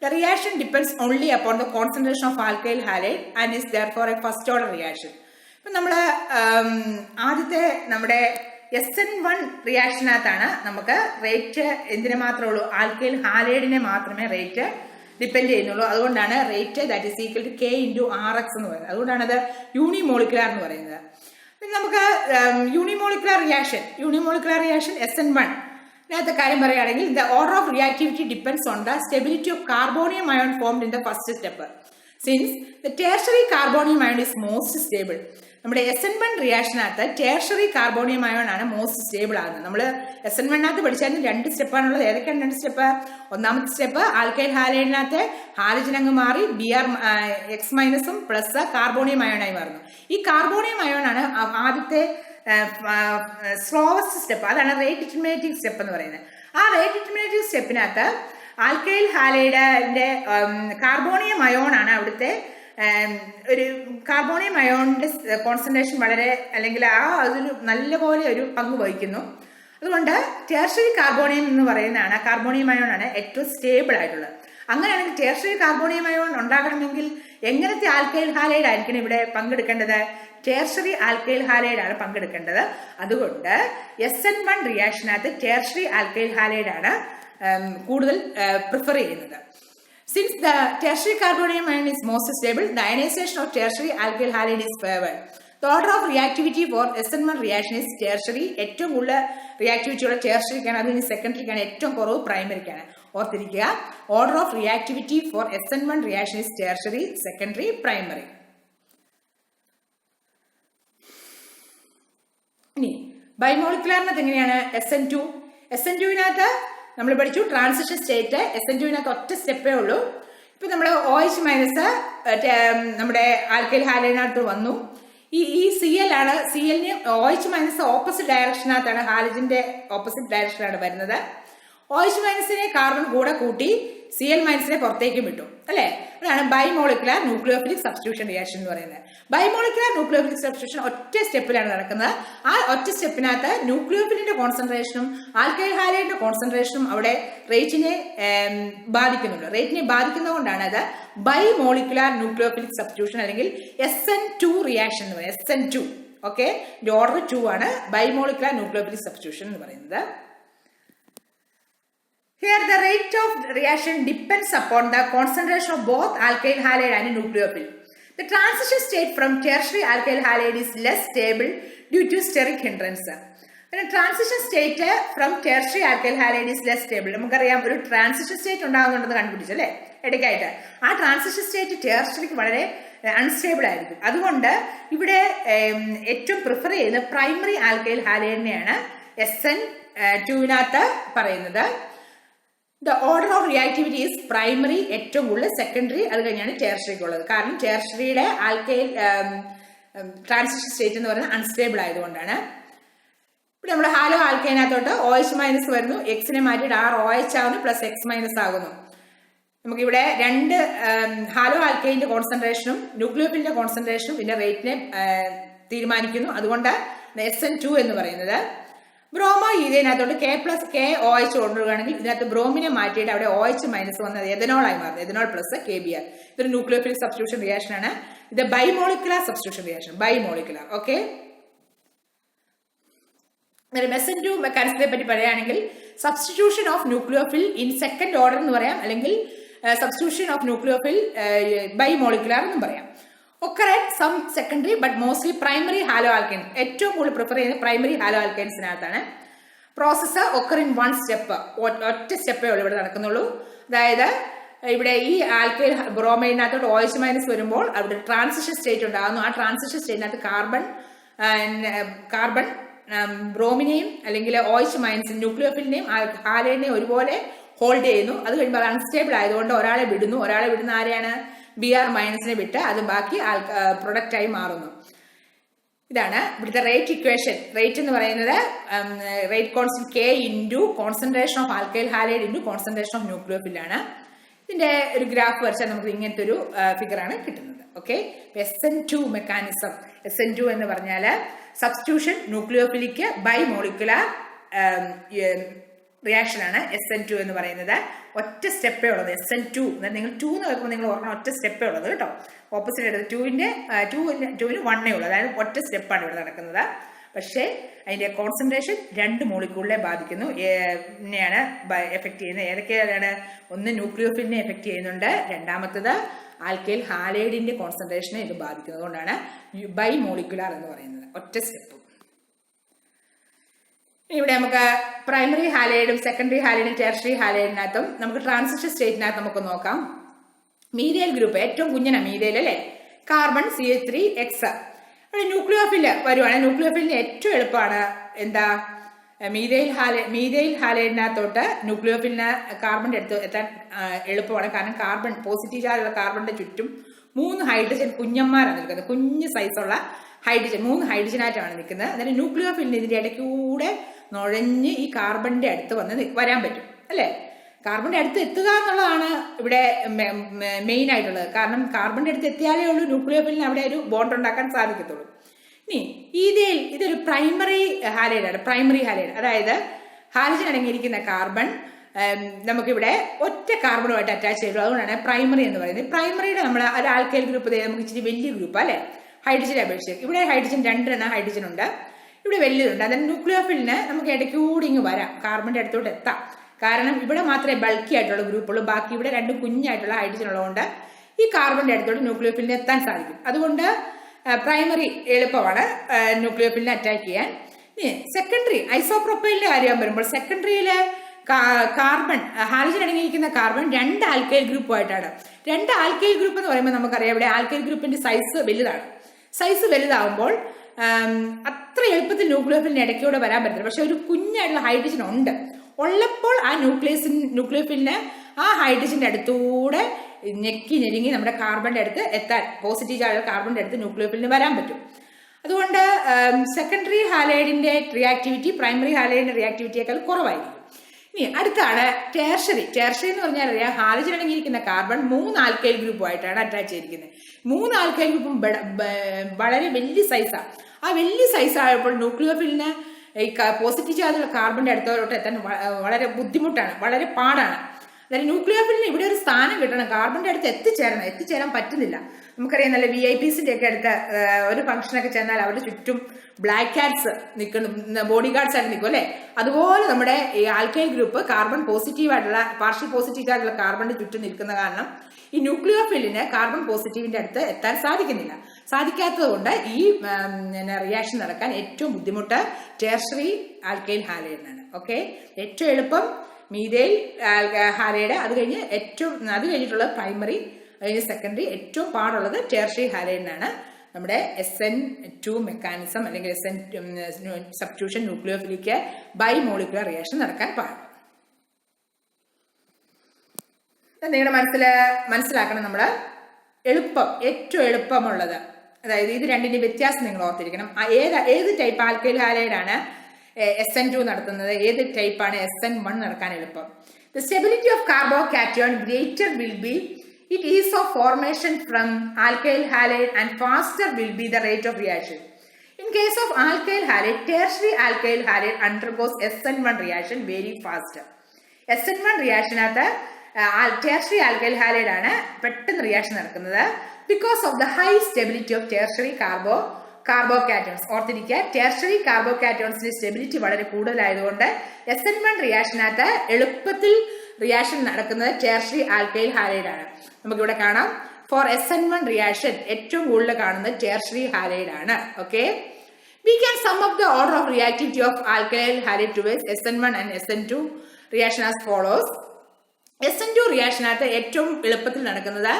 the reaction depends only upon the concentration of alkyl halide and is therefore a first order reaction. ഇപ്പം നമ്മൾ ആദ്യത്തെ നമ്മുടെ SN1 റിയാക്ഷനകത്താണ് നമുക്ക് rate എന്തിനു മാത്രമേ ഉള്ളൂ? Alkyl ഹാലൈഡിനെ മാത്രമേ rate depend ചെയ്യുന്നുള്ളൂ. അതുകൊണ്ടാണ് rate that is equal to K × Rx എന്ന് പറയുന്നത്. അതുകൊണ്ടാണ് അത് യൂണിമോളിക്കുലർ എന്ന് പറയുന്നത്. പിന്നെ നമുക്ക് യൂണിമോളിക്കുലർ റിയാക്ഷൻ SN1 ഇതിനകത്തെ കാര്യം പറയുകയാണെങ്കിൽ the order of reactivity depends on the stability of carbonium ion formed in the first step. Since the tertiary carbonium ion is most stable, നമ്മുടെ SN1 റിയാക്ഷനകത്ത് ടേർഷറി കാർബോണിയം അയോൺ ആണ് most stable ആകുന്നത്. നമ്മൾ SN1 പഠിച്ചാലും 2 സ്റ്റെപ്പാണുള്ളത്. ഏതൊക്കെയാണ് 2 step? ഒന്നാമത്തെ step alkyl ഹാലൈഡിനകത്ത് halogen അങ്ങ് മാറി Br(X-) plus carbonium അയോണായി മാറുന്നു. ഈ കാർബോണിയം അയോൺ ആണ് ആദ്യത്തെ സ്ലോവസ്റ്റ് സ്റ്റെപ്പ്. അതാണ് റേറ്റ് ഡിറ്റർമിനേറ്റിംഗ് സ്റ്റെപ്പ് എന്ന് പറയുന്നത്. ആ റേറ്റ് ഡിറ്റർമിനേറ്റിംഗ് സ്റ്റെപ്പിനകത്ത് ആൽക്കൈൽ ഹാലൈഡിന്റെ കാർബോണിയം അയോൺ ആണ് അവിടുത്തെ ഒരു കാർബോണിയം അയോണിന്റെ കോൺസെൻട്രേഷൻ വളരെ അല്ലെങ്കിൽ അതൊരു നല്ലപോലെ ഒരു പങ്ക് വഹിക്കുന്നു. അതുകൊണ്ട് ടേർഷറി കാർബോണിയം എന്ന് പറയുന്നതാണ് കാർബോണിയം അയോൺ ആണ് ഏറ്റവും സ്റ്റേബിൾ ആയിട്ടുള്ളത്. അങ്ങനെയാണെങ്കിൽ ടേർഷറി കാർബോണിയം അയോൺ ഉണ്ടാകണമെങ്കിൽ എങ്ങനത്തെ ആൽക്കൈൽ ഹാലൈഡ് ആയിരിക്കണം ഇവിടെ പങ്കെടുക്കേണ്ടത്? ടേർഷറി ആൽക്കൈൽ ഹാലൈഡ് ആണ് പങ്കെടുക്കേണ്ടത്. അതുകൊണ്ട് SN1 റിയാക്ഷനകത്ത് ടേർഷറി ആൽക്കൈൽ ഹാലൈഡ് ആണ് കൂടുതൽ പ്രിഫർ ചെയ്യുന്നത്. Since the tertiary carbonium ion is most stable, the ionization of tertiary alkyl halide is favored. The order of reactivity for SN1 reaction is tertiary. ഏറ്റവും കൂടുതൽ reactivity ഉള്ള ടേർഷറിക്കാണ്, അതിന് സെക്കൻഡറിക്കാണ്, ഏറ്റവും കുറവ് പ്രൈമറിക്കാണ്. ഓർത്തിരിക്കുക, order of reactivity for SN1 reaction is tertiary, secondary, primary. ഇനി ബൈമോളിക്കുലാറിനകത്ത് എങ്ങനെയാണ്? SN2 നമ്മൾ പഠിച്ചു ട്രാൻസിഷൻ സ്റ്റേറ്റ്. SN2 ഒറ്റ സ്റ്റെപ്പേ ഉള്ളൂ. ഇപ്പൊ നമ്മൾ OH മൈനസ് നമ്മുടെ ആൽക്കൈൽ ഹാലൈഡിനകത്ത് വന്നു. ഈ Cl ആണ്. Clന് OH മൈനസ് ഓപ്പോസിറ്റ് ഡയറക്ഷനകത്താണ്, ഹാലജന്റെ ഓപ്പോസിറ്റ് ഡയറക്ഷനാണ് വരുന്നത്. OH മൈനസിനെ കാർബൺ കൂടെ കൂട്ടി Cl മൈനസിനെ പുറത്തേക്കും വിട്ടു, അല്ലെ? അതാണ് ബൈമോളിക്കുലാർ ന്യൂക്ലിയോഫിലിക് സബ്സ്റ്റിറ്റ്യൂഷൻ റിയാക്ഷൻ എന്ന് പറയുന്നത്. ബൈമോളിക്കുലാർ ന്യൂക്ലിയോഫിലിക് സബ്സ്റ്റിറ്റ്യൂഷൻ ഒറ്റ സ്റ്റെപ്പിലാണ് നടക്കുന്നത്. ആ ഒറ്റ സ്റ്റെപ്പിനകത്ത് ന്യൂക്ലിയോഫിലിന്റെ കോൺസെൻട്രേഷനും ആൽക്കൈൽ ഹാലൈഡിന്റെ കോൺസെൻട്രേഷനും അവിടെ റേറ്റിനെ ബാധിക്കുന്നുണ്ട്. റേറ്റിനെ ബാധിക്കുന്നതുകൊണ്ടാണ് അത് ബൈമോളിക്കുലാർ ന്യൂക്ലിയോഫിലിക് സബ്സ്റ്റിറ്റ്യൂഷൻ അല്ലെങ്കിൽ SN2 റിയാക്ഷൻ എന്ന് പറയുന്നത്. SN2, ഓക്കെ, ഓർഡർ 2 ആണ് ബൈമോളിക്കുലാർ ന്യൂക്ലിയോഫിലിക് സബ്സ്റ്റിറ്റ്യൂഷൻ എന്ന് പറയുന്നത്. Here the rate of reaction depends upon the concentration of both alkyl halide and nucleophile. The transition state from tertiary alkyl halide is less stable due to steric hindrance. The transition state from tertiary alkyl halide is less stable. നമുക്കറിയാം ഒരു transition state ഉണ്ടാകുന്നുണ്ടെന്ന് കണ്ടുപിടിച്ചു അല്ലേ ഇടയ്ക്കായിട്ട്. ആ transition state ടേർഷറിക്ക് വളരെ unstable ആയിരിക്കും. അതുകൊണ്ട് ഇവിടെ ഏറ്റവും പ്രിഫർ ചെയ്യുന്ന പ്രൈമറി ആൽക്കൈൽ ഹാലൈഡിനെയാണ് SN2 പറയുന്നത്. The order of reactivity is primary, ഏറ്റവും കൂടുതൽ, സെക്കൻഡറി, അത് കഴിഞ്ഞാണ് ടേർഷറിക്ക് ഉള്ളത്. കാരണം ടേർഷറിയുടെ ആൽക്കൈൽ ട്രാൻസിഷൻ സ്റ്റേറ്റ് എന്ന് പറയുന്നത് അൺസ്റ്റേബിൾ ആയതുകൊണ്ടാണ്. ഇവിടെ നമ്മൾ ഹാലോ ആൽക്കൈനകത്തോട്ട് OH മൈനസ് വരുന്നു, എക്സിനെ മാറ്റിയിട്ട് OH ആകുന്നു, പ്ലസ് X മൈനസ് ആകുന്നു. നമുക്കിവിടെ 2 ഹാലോ ആൽക്കൈൻ്റെ കോൺസെൻട്രേഷനും ന്യൂക്ലിയോഫിലിന്റെ കോൺസെൻട്രേഷനും പിന്നെ റേറ്റിനെ തീരുമാനിക്കുന്നു. അതുകൊണ്ട് SN2 എന്ന് പറയുന്നത്. ബ്രോമോ ഇതിനകത്തോട്ട് KOH കൊണ്ടുവരികയാണെങ്കിൽ ഇതിനകത്ത് ബ്രോമിനെ മാറ്റിയിട്ട് അവിടെ OH മൈനസ് വന്നത് എഥനോളായി മാറുന്നത്. Ethanol plus KBr. ഇതൊരു ന്യൂക്ലിയോഫിലിക് സബ്സ്റ്റിറ്റ്യൂഷൻ റിയാക്ഷൻ ആണ്. ഇത് bimolecular substitution reaction, bimolecular. Okay, SN2 മെക്കാനിസത്തെ പറ്റി പറയുകയാണെങ്കിൽ substitution of nucleophile in second order എന്ന് പറയാം, അല്ലെങ്കിൽ സബ്സ്റ്റിറ്റ്യൂഷൻ ഓഫ് ന്യൂക്ലിയോഫിൽ ബൈമോളിക്കുലാർ എന്നും പറയാം. Occur some secondary but mostly primary halo alkanes. ഏറ്റവും കൂടുതൽ പ്രിഫർ ചെയ്യുന്നത് പ്രൈമറി ഹാലോ ആൽക്കൈൻസിനകത്താണ്. പ്രോസസ്സ് ഒക്കർ ഇൻ 1 സ്റ്റെപ്പ്, ഒറ്റ സ്റ്റെപ്പേ ഉള്ളൂ ഇവിടെ നടക്കുന്നുള്ളൂ. അതായത് ഇവിടെ ഈ ആൽക്കൈൽ ബ്രോമൈഡിനകത്തോട്ട് OH മൈനസ് വരുമ്പോൾ അവിടെ ട്രാൻസിഷൻ സ്റ്റേറ്റ് ഉണ്ടാകുന്നു. ആ ട്രാൻസിഷൻ സ്റ്റേറ്റിനകത്ത് കാർബൺ ബ്രോമിനെയും അല്ലെങ്കിൽ OH മൈനസ് ന്യൂക്ലിയോഫിലിനെയും ഹാലൈഡിനെയും ഒരുപോലെ ഹോൾഡ് ചെയ്യുന്നു. അത് കഴിയുമ്പോൾ അത് അൺസ്റ്റേബിൾ ആയതുകൊണ്ട് ഒരാളെ വിടുന്ന ആരെയാണ്? Br മൈനസിനെ വിട്ട് അത് ബാക്കി പ്രൊഡക്റ്റ് ആയി മാറുന്നു. ഇതാണ് ഇവിടുത്തെ റേറ്റ് ഇക്വേഷൻ. റേറ്റ് എന്ന് പറയുന്നത് rate constant K into concentration of alkyl halide into concentration of nucleophile ആണ്. ഇതിന്റെ ഒരു ഗ്രാഫ് വരച്ചാൽ നമുക്ക് ഇങ്ങനത്തെ ഒരു ഫിഗറാണ് കിട്ടുന്നത്. Okay, SN2 mechanism. SN2 എന്ന് പറഞ്ഞാൽ സബ്സ്റ്റിറ്റ്യൂഷൻ ന്യൂക്ലിയോഫിലിക്ക് ബൈമോളിക്കുലാർ റിയാക്ഷൻ ആണ് SN2 എന്ന് പറയുന്നത്. ഒറ്റ സ്റ്റെപ്പേ ഉള്ളത് SN2. നിങ്ങൾ 2 എന്ന് കേൾക്കുമ്പോൾ നിങ്ങൾ ഓർക്കണം ഒറ്റ സ്റ്റെപ്പേ ഉള്ളത് കേട്ടോ. ഓപ്പോസിറ്റ് എടുത്ത് 2ന് 1 ഉള്ളൂ. അതായത് ഒറ്റ സ്റ്റെപ്പാണ് ഇവിടെ നടക്കുന്നത്. പക്ഷേ അതിന്റെ കോൺസെൻട്രേഷൻ 2 മോളിക്യൂളിനെ ബാധിക്കുന്നു. എന്നെയാണ് എഫക്ട് ചെയ്യുന്നത്. ഏതൊക്കെയാണ്? ഒന്ന് ന്യൂക്ലിയോഫിലിനെ എഫക്ട് ചെയ്യുന്നുണ്ട്, രണ്ടാമത്തത് ആൽക്കൈൽ ഹാലൈഡിന്റെ കോൺസെൻട്രേഷനെ ഇത് ബാധിക്കുന്നത്. കൊണ്ടാണ് ബൈമോളിക്കുലാർ എന്ന് പറയുന്നത്, ഒറ്റ സ്റ്റെപ്പ്. ഇവിടെ നമുക്ക് പ്രൈമറി ഹാലൈഡും സെക്കൻഡറി ഹാലൈഡും ടെർഷറി ഹാലൈഡിനകത്തും നമുക്ക് ട്രാൻസിഷൻ സ്റ്റേറ്റിനകത്ത് നമുക്ക് നോക്കാം. മീഥൈൽ ഗ്രൂപ്പ് ഏറ്റവും കുഞ്ഞനാണ് മീഥൈൽ അല്ലേ. Carbon CH3X. ഇവിടെ ന്യൂക്ലിയോഫിൽ വരുവാണെങ്കിൽ ന്യൂക്ലിയോഫിലിന് ഏറ്റവും എളുപ്പമാണ് എന്താ, മീഥൈൽ ഹാലൈഡിനകത്തോട്ട് ന്യൂക്ലിയോഫിലിന് കാർബണിന്റെ അടുത്ത് എത്താൻ എളുപ്പമാണ്. കാരണം കാർബൺ പോസിറ്റീവ് ചാർജുള്ള കാർബണിന്റെ ചുറ്റും 3 ഹൈഡ്രജൻ കുഞ്ഞന്മാരാണ് നിൽക്കുന്നത്. കുഞ്ഞ് സൈസുള്ള ഹൈഡ്രജൻ 3 ഹൈഡ്രജനായിട്ടാണ് നിൽക്കുന്നത്. അന്നേരം ന്യൂക്ലിയോഫിലിന് ഇതിന്റെ ഇടയ്ക്കൂടെ നുഴഞ്ഞ് ഈ കാർബണിന്റെ അടുത്ത് വരാൻ പറ്റും അല്ലേ. കാർബണിന്റെ അടുത്ത് എത്തുക എന്നുള്ളതാണ് ഇവിടെ മെയിൻ ആയിട്ടുള്ളത്. കാരണം കാർബണിന്റെ അടുത്ത് എത്തിയാലേ ഉള്ളൂ ന്യൂക്ലിയോഫിലിന് അവിടെ ഒരു ബോണ്ട് ഉണ്ടാക്കാൻ സാധിക്കത്തുള്ളൂ. ഇനി ഇതൊരു പ്രൈമറി ഹാലൈഡാണ്. പ്രൈമറി ഹാലൈഡ് അതായത് ഹാലജൻ അടങ്ങിയിരിക്കുന്ന കാർബൺ നമുക്കിവിടെ ഒറ്റ കാർബണുമായിട്ട് അറ്റാച്ച് ചെയ്തു. അതുകൊണ്ടാണ് പ്രൈമറി എന്ന് പറയുന്നത്. പ്രൈമറിയുടെ നമ്മൾ ഒരു ആൽക്കൈൽ ഗ്രൂപ്പ് നമുക്ക് ഇച്ചിരി വലിയ ഗ്രൂപ്പ് അല്ലേ, ഹൈഡ്രജൻ അപേക്ഷിച്ച്. ഇവിടെ ഹൈഡ്രജൻ 2 ഹൈഡ്രജൻ ഉണ്ട്, ഇവിടെ വലിയതുണ്ട്. അതായത് ന്യൂക്ലിയോഫിലിന് നമുക്ക് ഇടയ്ക്കൂടി ഇങ്ങ് വരാം, കാർബണിന്റെ അടുത്തോട്ട് എത്താം. കാരണം ഇവിടെ മാത്രമേ ബൾക്കി ആയിട്ടുള്ള ഗ്രൂപ്പുള്ളൂ, ബാക്കി ഇവിടെ 2 കുഞ്ഞായിട്ടുള്ള ഹൈഡ്രജൻ ഉള്ളതുകൊണ്ട് ഈ കാർബണിന്റെ അടുത്തോട്ട് ന്യൂക്ലിയോഫിലിന് എത്താൻ സാധിക്കും. അതുകൊണ്ട് പ്രൈമറി എളുപ്പമാണ് ന്യൂക്ലിയോഫിലിനെ അറ്റാക്ക് ചെയ്യാൻ. സെക്കൻഡറി ഐസോപ്രോപ്പൈലിന്റെ കാര്യം വരുമ്പോൾ സെക്കൻഡറിയിലെ കാർബൺ ഹാലജൻ അടങ്ങിയിരിക്കുന്ന കാർബൺ 2 ആൽക്കൈൽ ഗ്രൂപ്പുമായിട്ടാണ്. 2 ആൽക്കൈൽ ഗ്രൂപ്പ് എന്ന് പറയുമ്പോൾ നമുക്കറിയാം ഇവിടെ ആൽക്കൈൽ ഗ്രൂപ്പിന്റെ സൈസ് വലുതാണ്. സൈസ് വലുതാവുമ്പോൾ അത്ര എളുപ്പത്തിൽ ന്യൂക്ലിയോഫിലിന് ഇടയ്ക്കൂടെ വരാൻ പറ്റില്ല. പക്ഷെ ഒരു കുഞ്ഞായിട്ടുള്ള ഹൈഡ്രജൻ ഉള്ളപ്പോൾ ആ ന്യൂക്ലിയോഫിലിന് ആ ഹൈഡ്രജന്റെ അടുത്തൂടെ ഞെരുങ്ങി നമ്മുടെ കാർബണിന്റെ അടുത്ത് എത്താൻ, പോസിറ്റീവ് ചാർജ് കാർബണിന്റെ അടുത്ത് ന്യൂക്ലിയോഫിലിന് വരാൻ പറ്റും. അതുകൊണ്ട് സെക്കൻഡറി ഹാലൈഡിന്റെ റിയാക്ടിവിറ്റി പ്രൈമറി ഹാലൈഡിന്റെ റിയാക്ടിവിറ്റിയേക്കാൾ കുറവായിരിക്കും. ഇനി അടുത്താണ് ടെർഷറി. ടെർഷറി എന്ന് പറഞ്ഞാൽ അറിയാം, ഹാലജൻ അടങ്ങിയിരിക്കുന്ന കാർബൺ 3 ആൽക്കൈൽ ഗ്രൂപ്പുമായിട്ടാണ് അറ്റാച്ച് ചെയ്തിരിക്കുന്നത്. 3 ആൽക്കൈൽ ഗ്രൂപ്പും വളരെ വലിയ സൈസാണ്. ആ വലിയ സൈസ് ആയപ്പോൾ ന്യൂക്ലിയോഫിലിന് ഈ പോസിറ്റീവ് ചാർജുള്ള കാർബണിന്റെ അടുത്തോട്ട് എത്താൻ വളരെ ബുദ്ധിമുട്ടാണ്, വളരെ പാടാണ്. അതായത് ന്യൂക്ലിയോഫിലിന് ഇവിടെ ഒരു സ്ഥാനം കിട്ടണം, കാർബണിന്റെ അടുത്ത് എത്തിച്ചേരാൻ പറ്റുന്നില്ല. നമുക്കറിയാം നല്ല VIPസിന്റെ ഒക്കെ അടുത്ത് ഒരു ഫംഗ്ഷനൊക്കെ ചെന്നാൽ അവരുടെ ചുറ്റും ബ്ലാക്ക് കാറ്റ്സ് നിൽക്കുന്ന ബോഡി ഗാർഡ്സ് ആയിട്ട് നിൽക്കും അല്ലെ. അതുപോലെ നമ്മുടെ ഈ ആൽക്കൈൽ ഗ്രൂപ്പ് കാർബൺ പോസിറ്റീവായിട്ടുള്ള പാർഷ്യൽ പോസിറ്റീവ് ആയിട്ടുള്ള കാർബണിന്റെ ചുറ്റും നിൽക്കുന്ന കാരണം ഈ ന്യൂക്ലിയോഫിലിന് കാർബൺ പോസിറ്റീവിന്റെ അടുത്ത് എത്താൻ സാധിക്കാത്തത് കൊണ്ട് ഈ റിയാക്ഷൻ നടക്കാൻ ഏറ്റവും ബുദ്ധിമുട്ട് ടെർഷറി ആൽക്കൈൽ ഹാലൈഡിനാണ്. ഓക്കെ, ഏറ്റവും എളുപ്പം മീഥൈൽ ഹാലൈഡ്, അത് കഴിഞ്ഞിട്ടുള്ള പ്രൈമറി, സെക്കൻഡറി, ഏറ്റവും പാടുള്ളത് ടെർഷറി ഹാലൈഡിനാണ്. നമ്മുടെ SN2 മെക്കാനിസം അല്ലെങ്കിൽ SN സബ്സ്റ്റിറ്റ്യൂഷൻ ന്യൂക്ലിയോഫിലിക്ക് ബൈമോളിക്കുലർ റിയാക്ഷൻ നടക്കാൻ പാടില്ല. നിങ്ങളുടെ മനസ്സിലാക്കണം, നമ്മൾ ഏറ്റവും എളുപ്പമുള്ളത്, അതായത് ഇത് രണ്ടിന്റെ വ്യത്യാസം നിങ്ങൾ ഓർത്തിരിക്കണം. ഏത് ടൈപ്പ് ആൽക്കൈൽ ഹാലൈഡാണ് SN2 നടത്തുന്നത്, ഏത് ടൈപ്പാണ് SN1 നടക്കാൻ എളുപ്പം. The stability of carbocation greater will be it ease of formation from alkyl halide and faster will be the rate of reaction. In case of alkyl halide, tertiary alkyl halide undergoes SN1 reaction very fast. SN1 reaction at tertiary alkyl halide ആണ് പെട്ടെന്ന് reaction നടക്കുന്നത്. Because of the high stability of tertiary കാർബോകാറ്റോൺസ്. ഓർത്തിരിക്കുക, tertiary കാർബോകാറ്റോൺസിന്റെ stability വളരെ കൂടുതലായതുകൊണ്ട് SN1 റിയാക്ഷനകത്ത് എളുപ്പത്തിൽ reaction നടക്കുന്നത് tertiary alkyl halide ആണ്. നമുക്കിവിടെ കാണാം, ഫോർ SN1 റിയാക്ഷൻ ഏറ്റവും കൂടുതൽ കാണുന്നത് ടെർഷറി ഹാലൈഡ് ആണ്. Okay, we can sum up the order of reactivity of alkyl halide towards SN1 and SN2 reaction as follows. SN2 റിയാക്ഷനകത്ത് ഏറ്റവും എളുപ്പത്തിൽ നടക്കുന്നത്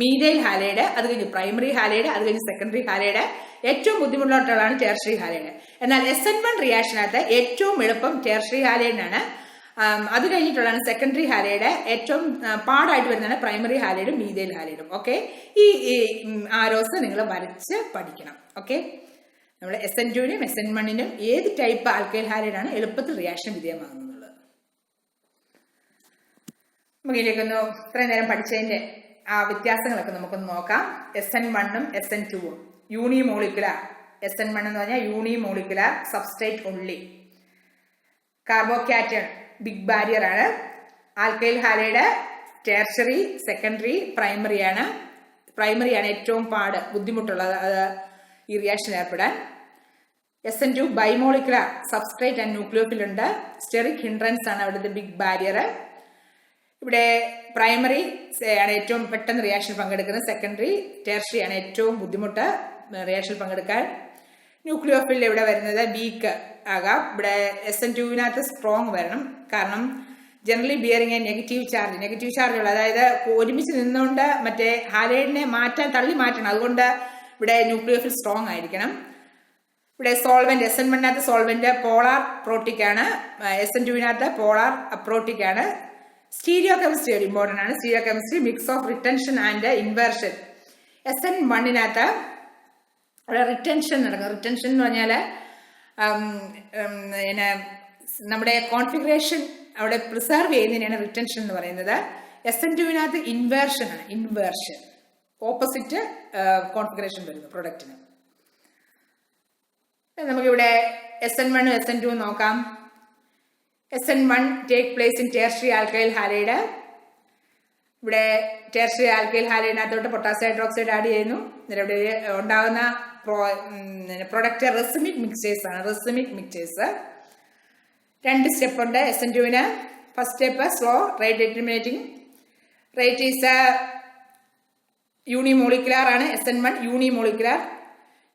മീഥൈൽ ഹാലൈഡ്, അത് കഴിഞ്ഞ് പ്രൈമറി ഹാലൈഡ്, അത് കഴിഞ്ഞ് സെക്കൻഡറി ഹാലൈഡ്, ഏറ്റവും ബുദ്ധിമുട്ടുള്ളതാണ് ടെർഷറി ഹാലൈഡ്. എന്നാൽ SN1 റിയാക്ഷനകത്ത് ഏറ്റവും എളുപ്പം ടെർഷറി ഹാലൈഡിനാണ്. അത് കഴിഞ്ഞിട്ടുള്ളതാണ് സെക്കൻഡറി ഹാലൈഡ്. ഏറ്റവും പാടായിട്ട് വരുന്നതാണ് പ്രൈമറി ഹാലൈഡും മീഥൈൽ ഹാലൈഡും. ഓക്കെ, ഈ ആരോസ് നിങ്ങൾ വരച്ച് പഠിക്കണം. ഓക്കെ, നമ്മുടെ SN2നും SN1നും ഏത് ടൈപ്പ് ആൽക്കൈൽ ഹാലൈഡാണ് എളുപ്പത്തിൽ റിയാക്ഷൻ വിധേയമാകുന്നത്. നമുക്ക് ഇതിലേക്കൊന്ന് ഇത്രയും നേരം പഠിച്ചതിന്റെ ആ വ്യത്യാസങ്ങളൊക്കെ നമുക്കൊന്ന് നോക്കാം. SN1ഉം SN2ഉം യൂണിമോളിക്കുലർ. SN1 എന്ന് പറഞ്ഞാൽ unimolecular substrate only. Carbocation big barrier ആണ്. ആൽക്കൈൽ ഹാലൈഡ് ടെർഷറി, സെക്കൻഡറി, പ്രൈമറിയാണ് ഏറ്റവും ബുദ്ധിമുട്ടുള്ളത് ഈ റിയാക്ഷൻ ഏർപ്പെടാൻ. SN2 ബൈമോളിക്കുലർ സബ്സ്ട്രേറ്റ് ആൻഡ് ന്യൂക്ലിയോഫിൽ ഉണ്ട്. സ്റ്റെറിക് ഹിൻഡ്രൻസ് ആണ് അവിടുത്തെ ബിഗ് ബാരിയർ. ഇവിടെ പ്രൈമറി ആണ് ഏറ്റവും പെട്ടെന്ന് റിയാക്ഷൻ പങ്കെടുക്കുന്നത്. സെക്കൻഡറി, ടെർഷറി ആണ് ഏറ്റവും ബുദ്ധിമുട്ട് റിയാക്ഷൻ പങ്കെടുക്കാൻ. ന്യൂക്ലിയോഫിൽ ഇവിടെ വരുന്നത് വീക്ക് ആകാം. ഇവിടെ SN2വിനകത്ത് സ്ട്രോങ് വരണം. കാരണം ജനറലി ബിയറിംഗ് നെഗറ്റീവ് ചാർജ് ഉള്ള, അതായത് ഒരുമിച്ച് നിന്നുകൊണ്ട് മറ്റേ ഹാലൈഡിനെ തള്ളി മാറ്റണം. അതുകൊണ്ട് ഇവിടെ ന്യൂക്ലിയോഫിൽ സ്ട്രോങ് ആയിരിക്കണം. ഇവിടെ solvent SN1 solvent polar protic ആണ്, SN2 പോളാർ അപ്രോട്ടിക് ആണ്. സ്റ്റീരിയോ കെമിസ്ട്രി ഒരു ഇമ്പോർട്ടന്റ് ആണ്. Stereo chemistry mix of retention and inversion. SN1 അവിടെ റിട്ടൻഷൻ നടക്കും. റിട്ടൻഷൻ എന്ന് പറഞ്ഞാല് പിന്നെ നമ്മുടെ കോൺഫിഗറേഷൻ അവിടെ പ്രിസർവ് ചെയ്യുന്നതിനാണ് റിട്ടൻഷൻ എന്ന് പറയുന്നത്. SN2 ഇൻവേർഷൻ ആണ്. ഇൻവേർഷൻ ഓപ്പോസിറ്റ് കോൺഫിഗറേഷൻ വരുന്നു പ്രൊഡക്റ്റിന്. നമുക്കിവിടെ SN1 SN2 നോക്കാം. SN1 take place in tertiary alkyl halide. ഇവിടെ ടെർഷ്യറി ആൽക്കൈൽ ഹാലൈഡിനകത്തോട്ട് പൊട്ടാസ്യം ഹൈഡ്രോക്സൈഡ് ആഡ് ചെയ്യുന്നു. ഇവിടെ ഉണ്ടാകുന്ന പ്രൊഡക്റ്റ് റെസിമിക് മിക്സേഴ്സ് ആണ്. റെസിമിക് മിക്സേഴ്സ് 2 സ്റ്റെപ്പ് ഉണ്ട് SN2. First step slow rate determining. Rate is unimolecular ആണ്. SN1 unimolecular,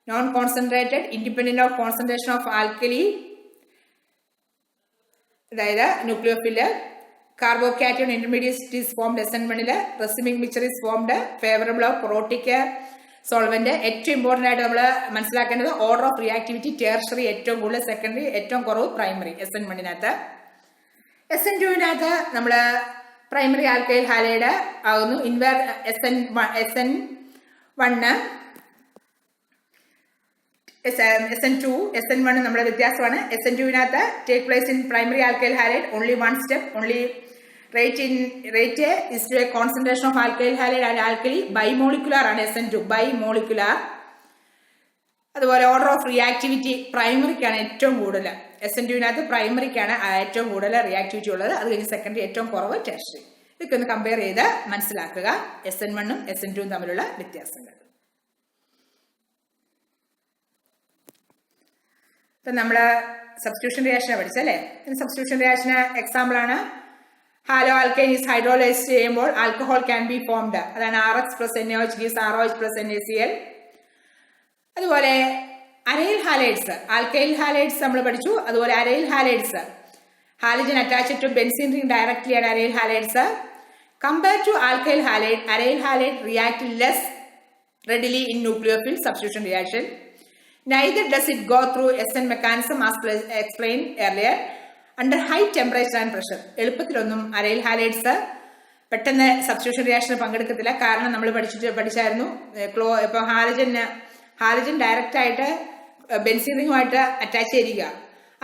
non concentrated, independent of concentration of alkali, അതായത് nucleophile. Carbocation intermediate is formed SN1. Racemic mixture is formed favourable of protic solvent. ഏറ്റവും important ആയിട്ട് നമ്മൾ മനസ്സിലാക്കേണ്ടത് order of reactivity tertiary ഏറ്റവും കൂടുതൽ, secondary ഏറ്റവും കുറവ്, പ്രൈമറി. SN1 SN2 നമ്മൾ പ്രൈമറി ആൽക്കൈൽ ഹാലൈഡ് ആകുന്നു. SN1 നമ്മുടെ വ്യത്യാസമാണ്. SN2 take place in primary alkyl halide only 1 step. Only rate is to a concentration of alkyl halide and alkali. Bimolecular ആണ് SN2, ബൈമോളിക്കുലാർ. അതുപോലെ ഓർഡർ ഓഫ് റിയാക്ടിവിറ്റി പ്രൈമറിക്കാണ് ഏറ്റവും കൂടുതൽ. SN2 പ്രൈമറിക്കാണ് ഏറ്റവും കൂടുതൽ റിയാക്ടിവിറ്റി ഉള്ളത്. അത് കഴിഞ്ഞ് സെക്കൻഡറി ഏറ്റവും കുറവ് ടെർഷ്യറി. ഇതൊക്കെ ഒന്ന് കമ്പയർ ചെയ്ത് മനസ്സിലാക്കുക SN1 SN2 തമ്മിലുള്ള വ്യത്യാസങ്ങൾ. ഇപ്പം നമ്മൾ സബ്സ്റ്റിറ്റ്യൂഷൻ റിയാക്ഷനെ പഠിച്ചല്ലേ. സബ്സ്റ്റിറ്റ്യൂഷൻ റിയാക്ഷന് എക്സാമ്പിൾ ആണ് ഹാലോ ആൽക്കൈൻ ഈസ് ഹൈഡ്രോലൈസ് ചെയ്യുമ്പോൾ ആൽക്കഹോൾ ക്യാൻ ബി ഫോംഡ്. അതാണ് RX + NaOH gives ROH + NaCl. അതുപോലെ അരൈൽ ഹാലൈഡ്സ്, ആൽക്കൈൽ ഹാലൈഡ്സ് നമ്മൾ പഠിച്ചു. അതുപോലെ aryl halides, halogen attached to benzene ring directly ആണ് aryl halides. Compare to alkyl halide, aryl halide react less readily in nucleophile substitution reaction. Neither does it go through SN mechanism as explained earlier. Under high temperature and pressure എളുപ്പത്തിലൊന്നും aryl halides പെട്ടെന്ന് substitution റിയാക്ഷന് പങ്കെടുക്കത്തില്ല. കാരണം നമ്മൾ പഠിച്ചായിരുന്നു ഇപ്പൊ halogen direct ആയിട്ട് benzene റിംഗുമായിട്ട് അറ്റാച്ച് ചെയ്തിരിക്കുക.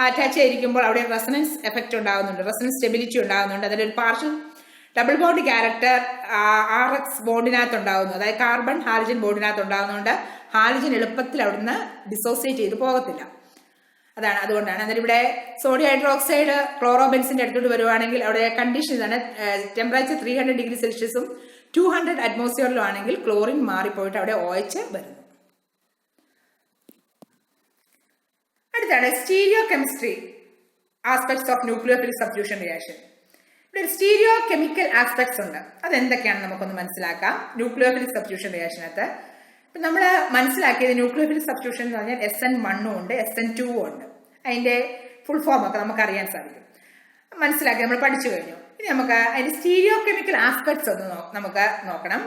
അറ്റാച്ച് ചെയ്തിരിക്കുമ്പോൾ അവിടെ റെസണൻസ് എഫക്റ്റ് ഉണ്ടാകുന്നുണ്ട്, റെസണൻസ് സ്റ്റെബിലിറ്റി ഉണ്ടാകുന്നുണ്ട്. അതിലൊരു partial double bond character RX ബോണ്ടിനകത്ത് ഉണ്ടാകുന്നു, അതായത് കാർബൺ ഹാലജൻ ബോണ്ടിനകത്ത് ഉണ്ടാകുന്നതുകൊണ്ട് ഹാലജൻ എളുപ്പത്തിൽ അവിടുന്ന് ഡിസോസിയേറ്റ് ചെയ്ത് പോകത്തില്ല. അതുകൊണ്ടാണ്. അന്നേരം ഇവിടെ സോഡിയം ഹൈഡ്രോക്സൈഡ് ക്ലോറോബെൻസിന്റെ അടുത്തോട്ട് വരുവാണെങ്കിൽ അവിടെ കണ്ടീഷൻ ഇതാണ്, ടെമ്പറേച്ചർ 300 ഡിഗ്രി സെൽഷ്യസും 200 അറ്റ്മോസ്ഫിയറിലും ആണെങ്കിൽ ക്ലോറിൻ മാറിപ്പോയിട്ട് അവിടെ OH വരുന്നു. അടുത്താണ് stereo chemistry aspects of nucleophile substitution reaction. ഇവിടെ ഒരു സ്റ്റീരിയോ കെമിക്കൽ ആസ്പെക്ട്സ് ഉണ്ട്. അതെന്തൊക്കെയാണ് നമുക്കൊന്ന് മനസ്സിലാക്കാം. ന്യൂക്ലിയോഫിൽ സബ്സ്റ്റിറ്റ്യൂഷൻ റിയാക്ഷനകത്ത് നമ്മൾ മനസ്സിലാക്കിയത് ന്യൂക്ലിയോഫിൽ സബ്സ്റ്റിറ്റ്യൂഷൻ എന്ന് പറഞ്ഞാൽ SN1 ഉണ്ട്, SN2 ഉണ്ട്. അതിന്റെ ഫുൾ ഫോം ഒക്കെ നമുക്ക് അറിയാൻ സാധിക്കും. മനസ്സിലാക്കി നമ്മൾ പഠിച്ചു കഴിഞ്ഞു. ഇനി നമുക്ക് അതിന്റെ സ്റ്റീരിയോ കെമിക്കൽ ആസ്പെക്ട്സ് ഒന്ന് നമുക്ക് നോക്കണം.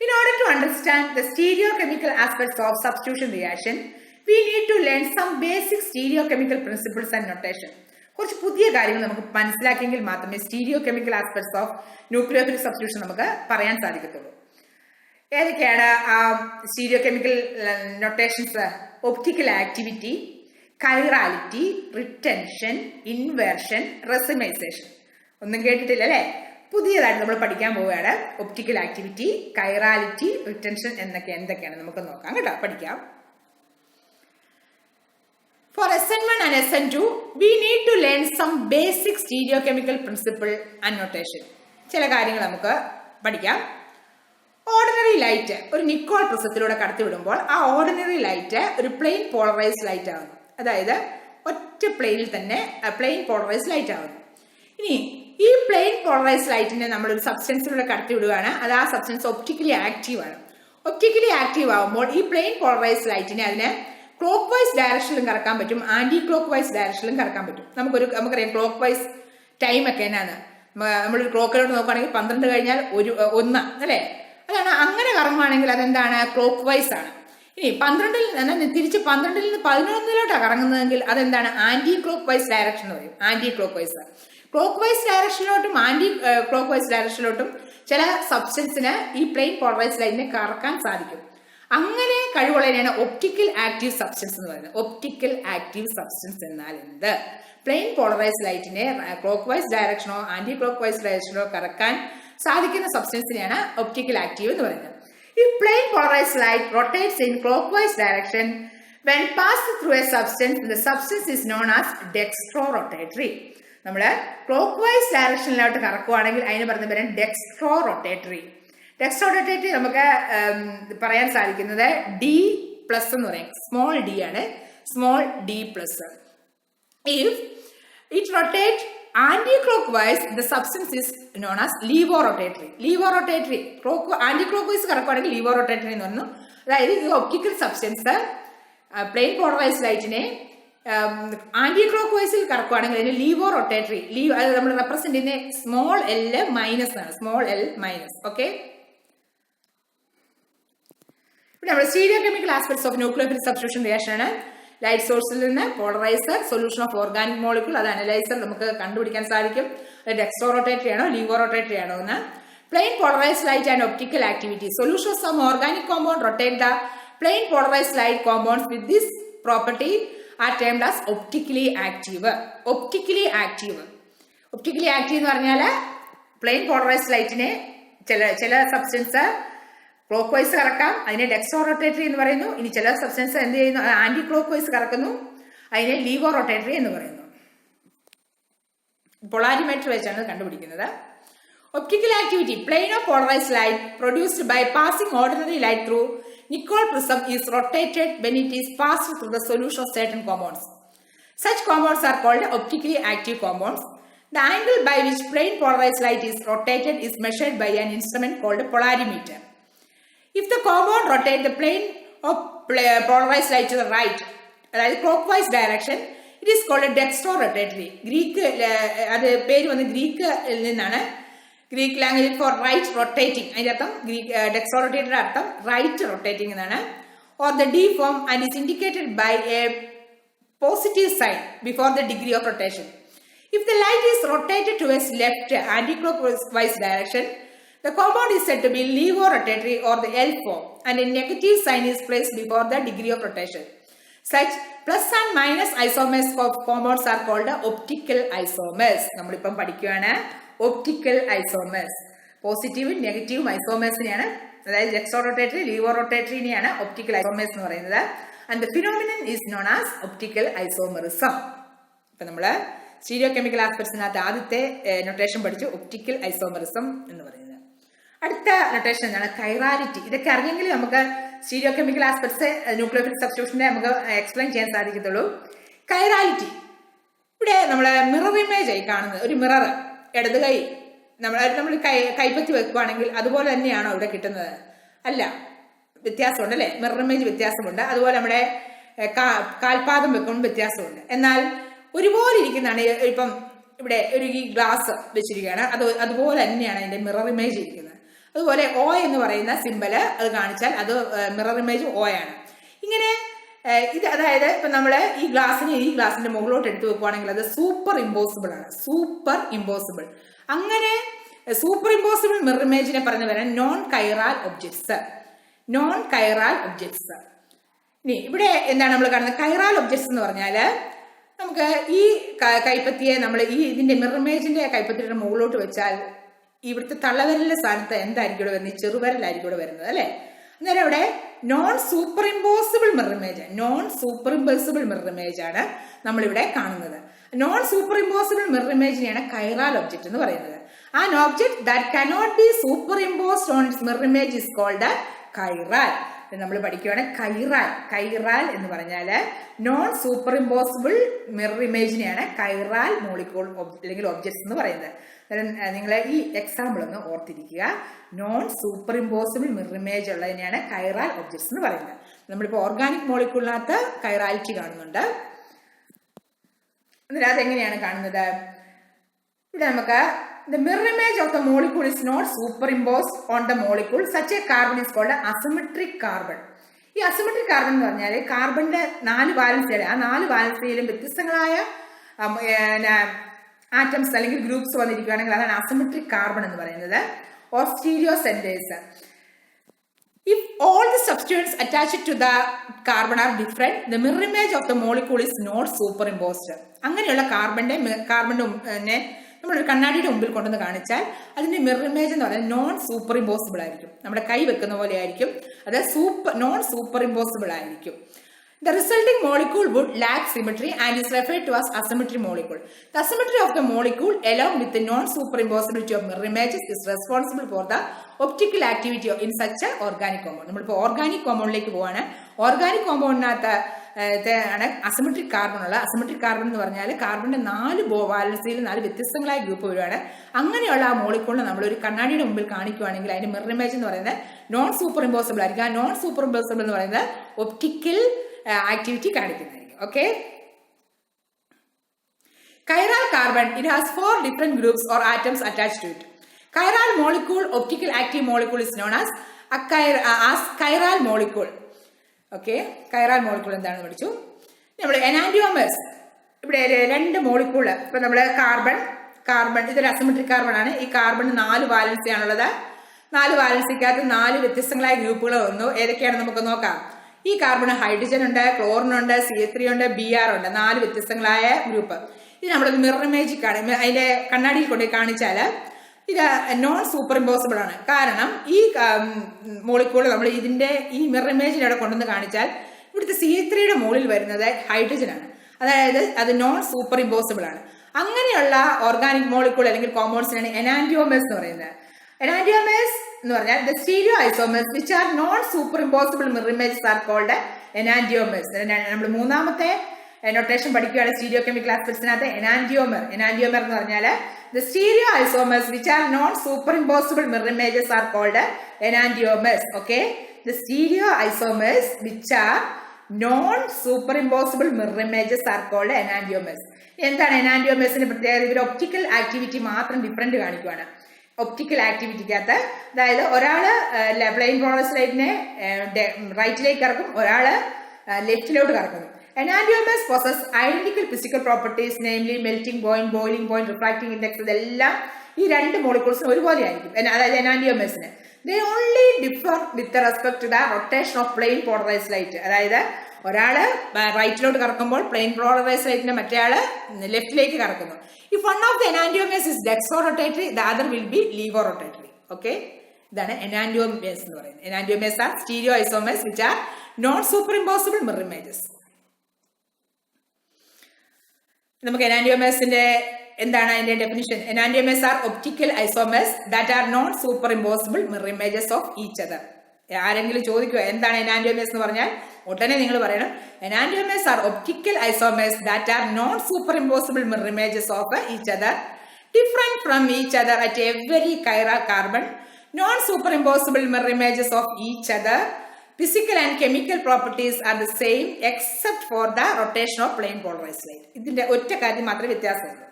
In order to understand the stereo chemical aspects of substitution reaction we need to learn some basic stereochemical principles and notation. കുറച്ച് പുതിയ കാര്യങ്ങൾ നമുക്ക് മനസ്സിലാക്കിയെങ്കിൽ മാത്രമേ stereo chemical aspects of nucleophile substitution നമുക്ക് പറയാൻ സാധിക്കത്തുള്ളൂ. ഏതൊക്കെയാണ് ആ stereo chemical notations? Optical activity, chirality, retention, inversion, racemization. ഒന്നും കേട്ടിട്ടില്ല അല്ലേ? പുതിയതായിട്ട് നമ്മൾ പഠിക്കാൻ പോവുകയാണ്. ഒപ്റ്റിക്കൽ ആക്ടിവിറ്റി, കൈറാലിറ്റി, റിട്ടൻഷൻ എന്തൊക്കെയാണ് നമുക്ക് നോക്കാം കേട്ടോ, പഠിക്കാം. For SN1 and SN2, we need to learn some basic stereochemical principle and notation. ചില കാര്യങ്ങൾ നമുക്ക് പഠിക്കാം. ഓർഡിനറി ലൈറ്റ് ഒരു നിക്കോൾ പ്രിസത്തിലൂടെ കടത്തിവിടുമ്പോൾ ആ ഓർഡിനറി ലൈറ്റ് ഒരു പ്ലെയിൻ പോളറൈസ്ഡ് ലൈറ്റ് ആകുന്നു. അതായത് ഒറ്റ പ്ലെയിനിൽ തന്നെ പ്ലെയിൻ പോളറൈസ്ഡ് ലൈറ്റ് ആകുന്നു. ഇനി ഈ പ്ലെയിൻ പോളറൈസ്ഡ് ലൈറ്റിനെ നമ്മൾ ഒരു സബ്സ്റ്റൻസിലൂടെ കടത്തിവിടുകയാണ്. അത് ആ സബ്സ്റ്റൻസ് ഒപ്റ്റിക്കലി ആക്റ്റീവ് ആണ്. ഒപ്റ്റിക്കലി ആക്റ്റീവ് ആകുമ്പോൾ ഈ പ്ലെയിൻ പോളറൈസ്ഡ് ലൈറ്റിനെ അതിനെ ക്ലോക്ക് വൈസ് ഡയറക്ഷനിലും കറക്കാൻ പറ്റും, ആന്റി ക്ലോക്ക് വൈസ് ഡയറക്ഷനിലും കറക്കാൻ പറ്റും. നമുക്കറിയാം ക്ലോക്ക് വൈസ് ടൈം ഒക്കെ എന്നാണ്. നമ്മളൊരു ക്ലോക്കിലോട്ട് നോക്കുകയാണെങ്കിൽ 12 കഴിഞ്ഞാൽ 1 അല്ലേ? അതാണ്. അങ്ങനെ കറങ്ങുകയാണെങ്കിൽ അതെന്താണ്? ക്ലോക്ക് വൈസ് ആണ്. ഇനി 12-ൽ നിന്ന് തിരിച്ച് 12-ൽ നിന്ന് 11-ലോട്ടാണ് കറങ്ങുന്നതെങ്കിൽ അതെന്താണ്? ആന്റി ക്ലോക്ക് വൈസ് ഡയറക്ഷൻ എന്ന് പറയും. Anticlockwise. Clock vice ഡയറക്ഷനിലോട്ടും ആന്റി ക്ലോക്ക് വൈസ് ഡയറക്ഷനിലോട്ടും ചില സബ്സ്റ്റൻസിന് ഈ പ്ലെയിൻ പോളറൈസ്ഡ് ലൈറ്റിനെ കറക്കാൻ സാധിക്കും. അങ്ങനെ കഴിവുള്ളതിനാണ് ഒപ്റ്റിക്കൽ ആക്റ്റീവ് സബ്സ്റ്റൻസ് എന്ന് പറയുന്നത്. ഒപ്റ്റിക്കൽ ആക്റ്റീവ് സബ്സ്റ്റൻസ് എന്നാൽ എന്ത്? പ്ലെയിൻ പോളറൈസ്ഡ് ലൈറ്റിനെ ക്ലോക്ക് വൈസ് ഡയറക്ഷനോ ആന്റി ക്ലോക്ക് വൈസ് ഡയറക്ഷനോ കറക്കാൻ സാധിക്കുന്ന സബ്സ്റ്റൻസിനെയാണ് ഒപ്റ്റിക്കൽ ആക്റ്റീവ് എന്ന് പറയുന്നത്. If plain polarized light rotates in clockwise direction when passed through a substance, the substance is known as dextrorotatory. നമ്മൾ ക്ലോക്ക് വൈസ് ഡയറക്ഷനിലോട്ട് കറക്കുവാണെങ്കിൽ അതിന് പറഞ്ഞ പേരാണ് ഡെക്സ്ട്രോറൊട്ടേറ്ററി. ഡെക്സ്ട്രോറൊട്ടേറ്ററി നമുക്ക് പറയാൻ സാധിക്കുന്നത് ഡി പ്ലസ് എന്ന് പറയും. സ്മോൾ ഡി ആണ്, small D plus. If it rotates anti-clockwise, the substance is known as levorotatory. Levorotatory. Anti-clockwise കറക്കുവാണെങ്കിൽ levorotatory എന്ന് പറഞ്ഞു. അതായത് ഈ ഒപ്റ്റിക്കൽ സബ്സ്റ്റൻസ് പ്ലെയിൻ പോളറൈസ്ഡ് ലൈറ്റിനെ ആന്റി ക്ലോക്ക് വൈസിൽ കറക്കുവാണെങ്കിൽ അതിന് ലീവോറൊട്ടേറ്ററി. അത് നമ്മൾ റെപ്രസെന്റ് ചെയ്യുന്ന സ്മോൾ എൽ മൈനസ് ആണ്. Small L minus. ഓക്കെ, ഇവിടെ നമ്മൾ stereo chemical aspects of nucleophile substitution reaction ആണ്. ലൈറ്റ് സോഴ്സിൽ നിന്ന് polariser, solution of organic molecule, അത് അനലൈസർ നമുക്ക് കണ്ടുപിടിക്കാൻ സാധിക്കും. അത് ഡെക്സ്ട്രോറൊട്ടേറ്ററി ആണോ ലീവോറൊട്ടേറ്ററി ആണോ എന്ന്. Plane polarised light and optical activity. Solution of some organic compound rotate the plane polarised light compounds with this property are termed as optically active. Optically active. Optically active എന്ന് പറഞ്ഞാൽ plain polarised ലൈറ്റിനെ ചില substance clock vice കറക്കാം, അതിനെ ഡെക്സ്ട്രോറൊട്ടേറ്ററി എന്ന് പറയുന്നു. ഇനി ചില substance എന്ത് ചെയ്യുന്നു? ആന്റി ക്ലോക്ക് വൈസ് കറക്കുന്നു, അതിനെ ലീവോറൊട്ടേറ്ററി എന്ന് പറയുന്നു. പൊളാരിമീറ്റർ വെച്ചാണ് കണ്ടുപിടിക്കുന്നത്. Optical activity. Plane of polarized light produced by passing ordinary light through Nicol prism is rotated when it is passed through the solution of certain compounds. Such compounds are called optically active compounds. The angle by which plain polarized light is rotated is measured by an instrument called a polarimeter. If the compound rotates the plane of polarized light to the right, that is clockwise direction, it is called a dextrorotatory. Greek അത് പേര് വന്ന് ഗ്രീക്കിൽ നിന്നാണ്. Greek ലാംഗ്വേജിൽ four right rotating, അതിന്റെ അർത്ഥം ഡെക്സ്ട്രോറൊട്ടേറ്ററിന്റെ അർത്ഥം റൈറ്റ് റൊട്ടേറ്റിംഗ് എന്നാണ്. Or the D form and is indicated by a positive sign before the degree of rotation. If the light is rotated towards left anticlockwise direction, the compound is said to be levorotatory or the L form, and a negative sign is placed before the degree of rotation. Such plus and minus isomers of compounds are called optical isomers. നമ്മളിപ്പം പഠിക്കുകയാണ് optical isomers. പോസിറ്റീവും നെഗറ്റീവും ഐസോമേഴ്സിനെയാണ്, അതായത് ഡെക്സ്ട്രോറൊട്ടേറ്ററി ലീവോറൊട്ടേറ്ററിനെയാണ് optical isomers എന്ന് പറയുന്നത്. And the phenomenon is known as optical isomerism. ഇപ്പൊ നമ്മള് stereo chemical ആസ്പെക്ട്സിനകത്ത് ആദ്യത്തെ നൊട്ടേഷൻ പഠിച്ചു, ഒപ്റ്റിക്കൽ ഐസോമറിസം എന്ന് പറയുന്നത്. അടുത്ത നൊട്ടേഷൻ എന്താണ്? കൈറാലിറ്റി. ഇതൊക്കെ അറിഞ്ഞെങ്കിൽ നമുക്ക് സ്റ്റീരിയോ കെമിക്കൽ ആസ്പെക്ട്സ് ന്യൂക്ലിയോഫിൽ സബ്സ്റ്റിറ്റ്യൂഷനെ നമുക്ക് എക്സ്പ്ലെയിൻ ചെയ്യാൻ സാധിക്കത്തുള്ളൂ. കൈറാലിറ്റി. ഇവിടെ നമ്മൾ മിറർ ഇമേജ് ആയി കാണുന്നത്. ഒരു മിറർ ഇടത് കൈ നമ്മൾ കൈപ്പറ്റി വെക്കുകയാണെങ്കിൽ അതുപോലെ തന്നെയാണോ ഇവിടെ കിട്ടുന്നത്? അല്ല, വ്യത്യാസമുണ്ട് അല്ലേ? മിറർ ഇമേജ് വ്യത്യാസമുണ്ട്. അതുപോലെ നമ്മുടെ കാൽപാദം വെക്കുമ്പോൾ വ്യത്യാസമുണ്ട്. എന്നാൽ ഒരുപോലെ ഇരിക്കുന്നതാണ്. ഇപ്പം ഇവിടെ ഒരു ഈ ഗ്ലാസ് വെച്ചിരിക്കുകയാണ്, അതുപോലെ തന്നെയാണ് അതിന്റെ മിറർ ഇമേജ് ഇരിക്കുന്നത്. അതുപോലെ O എന്ന് പറയുന്ന സിമ്പല് അത് കാണിച്ചാൽ അത് മിറർ ഇമേജ് O ആണ്. ഇങ്ങനെ ഇത് അതായത് ഇപ്പൊ നമ്മള് ഈ ഗ്ലാസിന്റെ മുകളിലോട്ട് എടുത്തു വെക്കുവാണെങ്കിൽ അത് സൂപ്പർ ഇമ്പോസിബിൾ ആണ്. Super impossible. അങ്ങനെ സൂപ്പർ ഇമ്പോസിബിൾ മിറർ ഇമേജിനെ പറഞ്ഞു വരാൻ നോൺ കൈറാൽ ഒബ്ജക്ട്സ്. Non കൈറാൽ objects. ഇനി ഇവിടെ എന്താണ് നമ്മൾ കാണുന്നത്? കൈറാൽ ഒബ്ജക്ട്സ് എന്ന് പറഞ്ഞാല് നമുക്ക് ഈ കൈപ്പത്തിയെ നമ്മൾ ഇതിന്റെ മിറർ ഇമേജിന്റെ കൈപ്പത്തിയുടെ മുകളിലോട്ട് വെച്ചാൽ ഇവിടുത്തെ തള്ളവിരലിന്റെ സ്ഥാനത്ത് എന്തായിരിക്കും ഇവിടെ വരുന്നത്? ചെറുവിരലായിരിക്കും ഇവിടെ വരുന്നത് അല്ലെ? അന്നേരം ഇവിടെ non super impossible mirror image, non super impossible mirror image ആണ് നമ്മളിവിടെ കാണുന്നത്. നോൺ സൂപ്പർ ഇമ്പോസിബിൾ മിറർ ഇമേജിനെയാണ് കൈറാൽ ഒബ്ജക്ട് എന്ന് പറയുന്നത്. An object that cannot be superimposed on its mirror image is called chiral. നമ്മൾ പഠിക്കുകയാണ് കൈറാൽ. കൈറാൽ എന്ന് പറഞ്ഞാല് നോൺ സൂപ്പർ ഇമ്പോസിബിൾ മിറർ ഇമേജിനെയാണ് കൈറാൽ മോളിക്യൂൾ അല്ലെങ്കിൽ ഒബ്ജക്ട്സ് എന്ന് പറയുന്നത്. നിങ്ങൾ ഈ എക്സാമ്പിൾ ഒന്ന് ഓർത്തിരിക്കുക. Non super impossible mirror image ഉള്ളതിനെയാണ് കൈറാൽ ഒബ്ജക്ട്സ് എന്ന് പറയുന്നത്. നമ്മളിപ്പോൾ ഓർഗാനിക് മോളിക്യൂളിനകത്ത് കൈറാലിറ്റി കാണുന്നുണ്ട്. എന്നിട്ട് അതെങ്ങനെയാണ് കാണുന്നത്? ഇവിടെ നമുക്ക് the mirror image of the molecule is not superimposed on the molecule. Such a carbon is called asymmetric carbon. ഈ അസിമെട്രിക് കാർബൺ എന്ന് പറഞ്ഞാൽ കാർബണിന്റെ 4 വാലൻസികൾ, ആ 4 വാലൻസിയിലും വ്യത്യസ്തങ്ങളായ ആറ്റംസ് അല്ലെങ്കിൽ ഗ്രൂപ്പ്സ് വന്നിരിക്കുകയാണെങ്കിൽ അതാണ് അസിമെട്രിക് കാർബൺ എന്ന് പറയുന്നത്. Or stereo centres. If all the substituents attached to the carbon are different, the mirror image of the molecule is not superimposed. അങ്ങനെയുള്ള കാർബണിനെ നമ്മളൊരു കണ്ണാടിയുടെ മുമ്പിൽ കൊണ്ടുവന്ന് കാണിച്ചാൽ അതിന്റെ മിറർ ഇമേജ് എന്ന് പറയുന്നത് നോൺ സൂപ്പർ ഇമ്പോസിബിൾ ആയിരിക്കും. നമ്മുടെ കൈ വെക്കുന്ന പോലെ ആയിരിക്കും, അത് നോൺ സൂപ്പർ ഇമ്പോസിബിൾ ആയിരിക്കും. The resulting molecule would lack symmetry and is referred to as asymmetry molecule. The asymmetry of the molecule along with the non-superimposability of mirror images is responsible for the optical activity in such an organic compound. നമ്മളിപ്പോൾ organic കോമ്പൗണ്ടിലേക്ക് പോവാണ്. Organic കോമ്പൗണ്ടിനകത്ത് ആണ് asymmetric carbon ഉള്ളത്. Asymmetric carbon എന്ന് പറഞ്ഞാൽ കാർബണിന്റെ 4 വാലൻസിയിൽ 4 വ്യത്യസ്തങ്ങളായ group വരുവാണ്. അങ്ങനെയുള്ള ആ മോളിക്കൂളിനെ നമ്മൾ ഒരു കണ്ണാടിയുടെ മുമ്പിൽ കാണിക്കുകയാണെങ്കിൽ അതിന്റെ മിറർ ഇമേജ് എന്ന് പറയുന്നത് നോൺ സൂപ്പർ ഇമ്പോസിബിൾ ആയിരിക്കും. ആ നോൺ സൂപ്പർ ഇമ്പോസിബിൾ എന്ന് പറയുന്നത് ഒപ്റ്റിക്കൽ ആക്ടിവിറ്റി കാണിക്കുന്നതായിരിക്കും. Okay. Chiral carbon, it has 4 different groups or atoms attached to it. Chiral molecule, optical active molecule is known as chiral molecule. Okay, chiral molecule എന്താണെന്ന് പഠിച്ചു. നമ്മൾ enantiomers, ഇവിടെ 2 molecule, ഇപ്പൊ നമ്മൾ carbon ഇതൊരു അസിമെട്രിക് കാർബൺ ആണ്. ഈ കാർബൺ 4 വാലൻസി ആണുള്ളത്. 4 വാലൻസിക്കകത്ത് 4 വ്യത്യസ്തങ്ങളായ ഗ്രൂപ്പുകൾ വന്നു. ഏതൊക്കെയാണ് നമുക്ക് നോക്കാം. ഈ കാർബണ് ഹൈഡ്രജൻ ഉണ്ട്, ക്ലോറിൻ ഉണ്ട്, CH3 ഉണ്ട്, Br ഉണ്ട്. 4 വ്യത്യസ്തങ്ങളായ ഗ്രൂപ്പ്. ഇത് നമ്മളൊരു മിറർ ഇമേജ് അതിന്റെ കണ്ണാടിയിൽ കൊണ്ട് കാണിച്ചാൽ ഇത് നോൺ സൂപ്പർ ഇമ്പോസിബിൾ ആണ്. കാരണം ഈ മോളിക്കൂൾ നമ്മൾ ഇതിന്റെ ഈ മിറർ ഇമേജിൽ അവിടെ കൊണ്ടുവന്ന് കാണിച്ചാൽ ഇവിടുത്തെ CH3യുടെ മുകളിൽ വരുന്നത് ഹൈഡ്രജൻ ആണ്. അതായത് അത് നോൺ സൂപ്പർ ഇമ്പോസിബിൾ ആണ്. അങ്ങനെയുള്ള ഓർഗാനിക് മോളിക്കൂൾ അല്ലെങ്കിൽ കോമ്പൗണ്ട്സിനാണ് എനാന്റിയോമേഴ്സ് എന്ന് പറയുന്നത്. എനാന്റിയോമേഴ്സ് എന്ന് പറഞ്ഞാൽ the stereoisomers which are non-superimposable mirror images are called enantiomers. നമ്മൾ മൂന്നാമത്തെ നൊട്ടേഷൻ പഠിക്കുകയാണ് സ്റ്റീരിയോ കെമിക്കൽ ആസ്പെക്ട്സിനകത്ത്. എനാന്റിയോമർ എന്ന് പറഞ്ഞാൽ the stereoisomers which are non-superimposable mirror images are called enantiomers. Okay, the stereoisomers which are non-superimposable mirror images are called enantiomers. എന്താണ് എനാന്റിയോമേഴ്സിന്റെ പ്രത്യേകത? ഇവർ optical activity മാത്രം different കാണിക്കുകയാണ്. ഒപ്റ്റിക്കൽ ആക്ടിവിറ്റിക്കകത്ത്, അതായത് ഒരാള് പ്ലെയിൻ പോളറൈസ്ഡ് റൈറ്റിലേക്ക് കറക്കും, ഒരാള് ലെഫ്റ്റിലോട്ട് കറക്കുന്നു. Enantiomers possess identical physical properties, namely melting point, boiling point, refracting index. ഇതെല്ലാം ഈ 2 മോളിക്യൂൾസിന് ഒരുപോലെ ആയിരിക്കും. അതായത് എനാന്റിയോമേഴ്സിന് they only differ with respect to the rotation of plain polarized light. അതായത് ഒരാള് റൈറ്റിലോട്ട് കറക്കുമ്പോൾ പ്ലെയിൻ പോളറൈസ്ഡ് ലൈറ്റിനെ മറ്റേ ആള് ലെഫ്റ്റിലേക്ക് കറക്കുന്നു. If one of the enantiomers is dextrorotatory, the other will be levorotatory. Okay, ഇതാണ് enantiomers എന്ന് പറയുന്നത്. Enantiomers are stereoisomers which are non-superimposable mirror images. നമുക്ക് enantiomers-ന്റെ എന്താണ് അതിന്റെ definition? Enantiomers are optical isomers that are non-superimposable mirror images of each other. ആരെങ്കിലും ചോദിക്കുക എന്താണ് enantiomers എന്ന് പറഞ്ഞാൽ ഉടനെ നിങ്ങൾ പറയണം enantiomers are optical isomers that are non-superimposable mirror images of each other, different from each other at every chiral carbon, non-superimposable mirror images of each other. Physical and chemical properties are the same except for the rotation of plane polarized light. ഇതിന്റെ ഒറ്റ കാര്യം മാത്രമേ വ്യത്യാസമുള്ളൂ.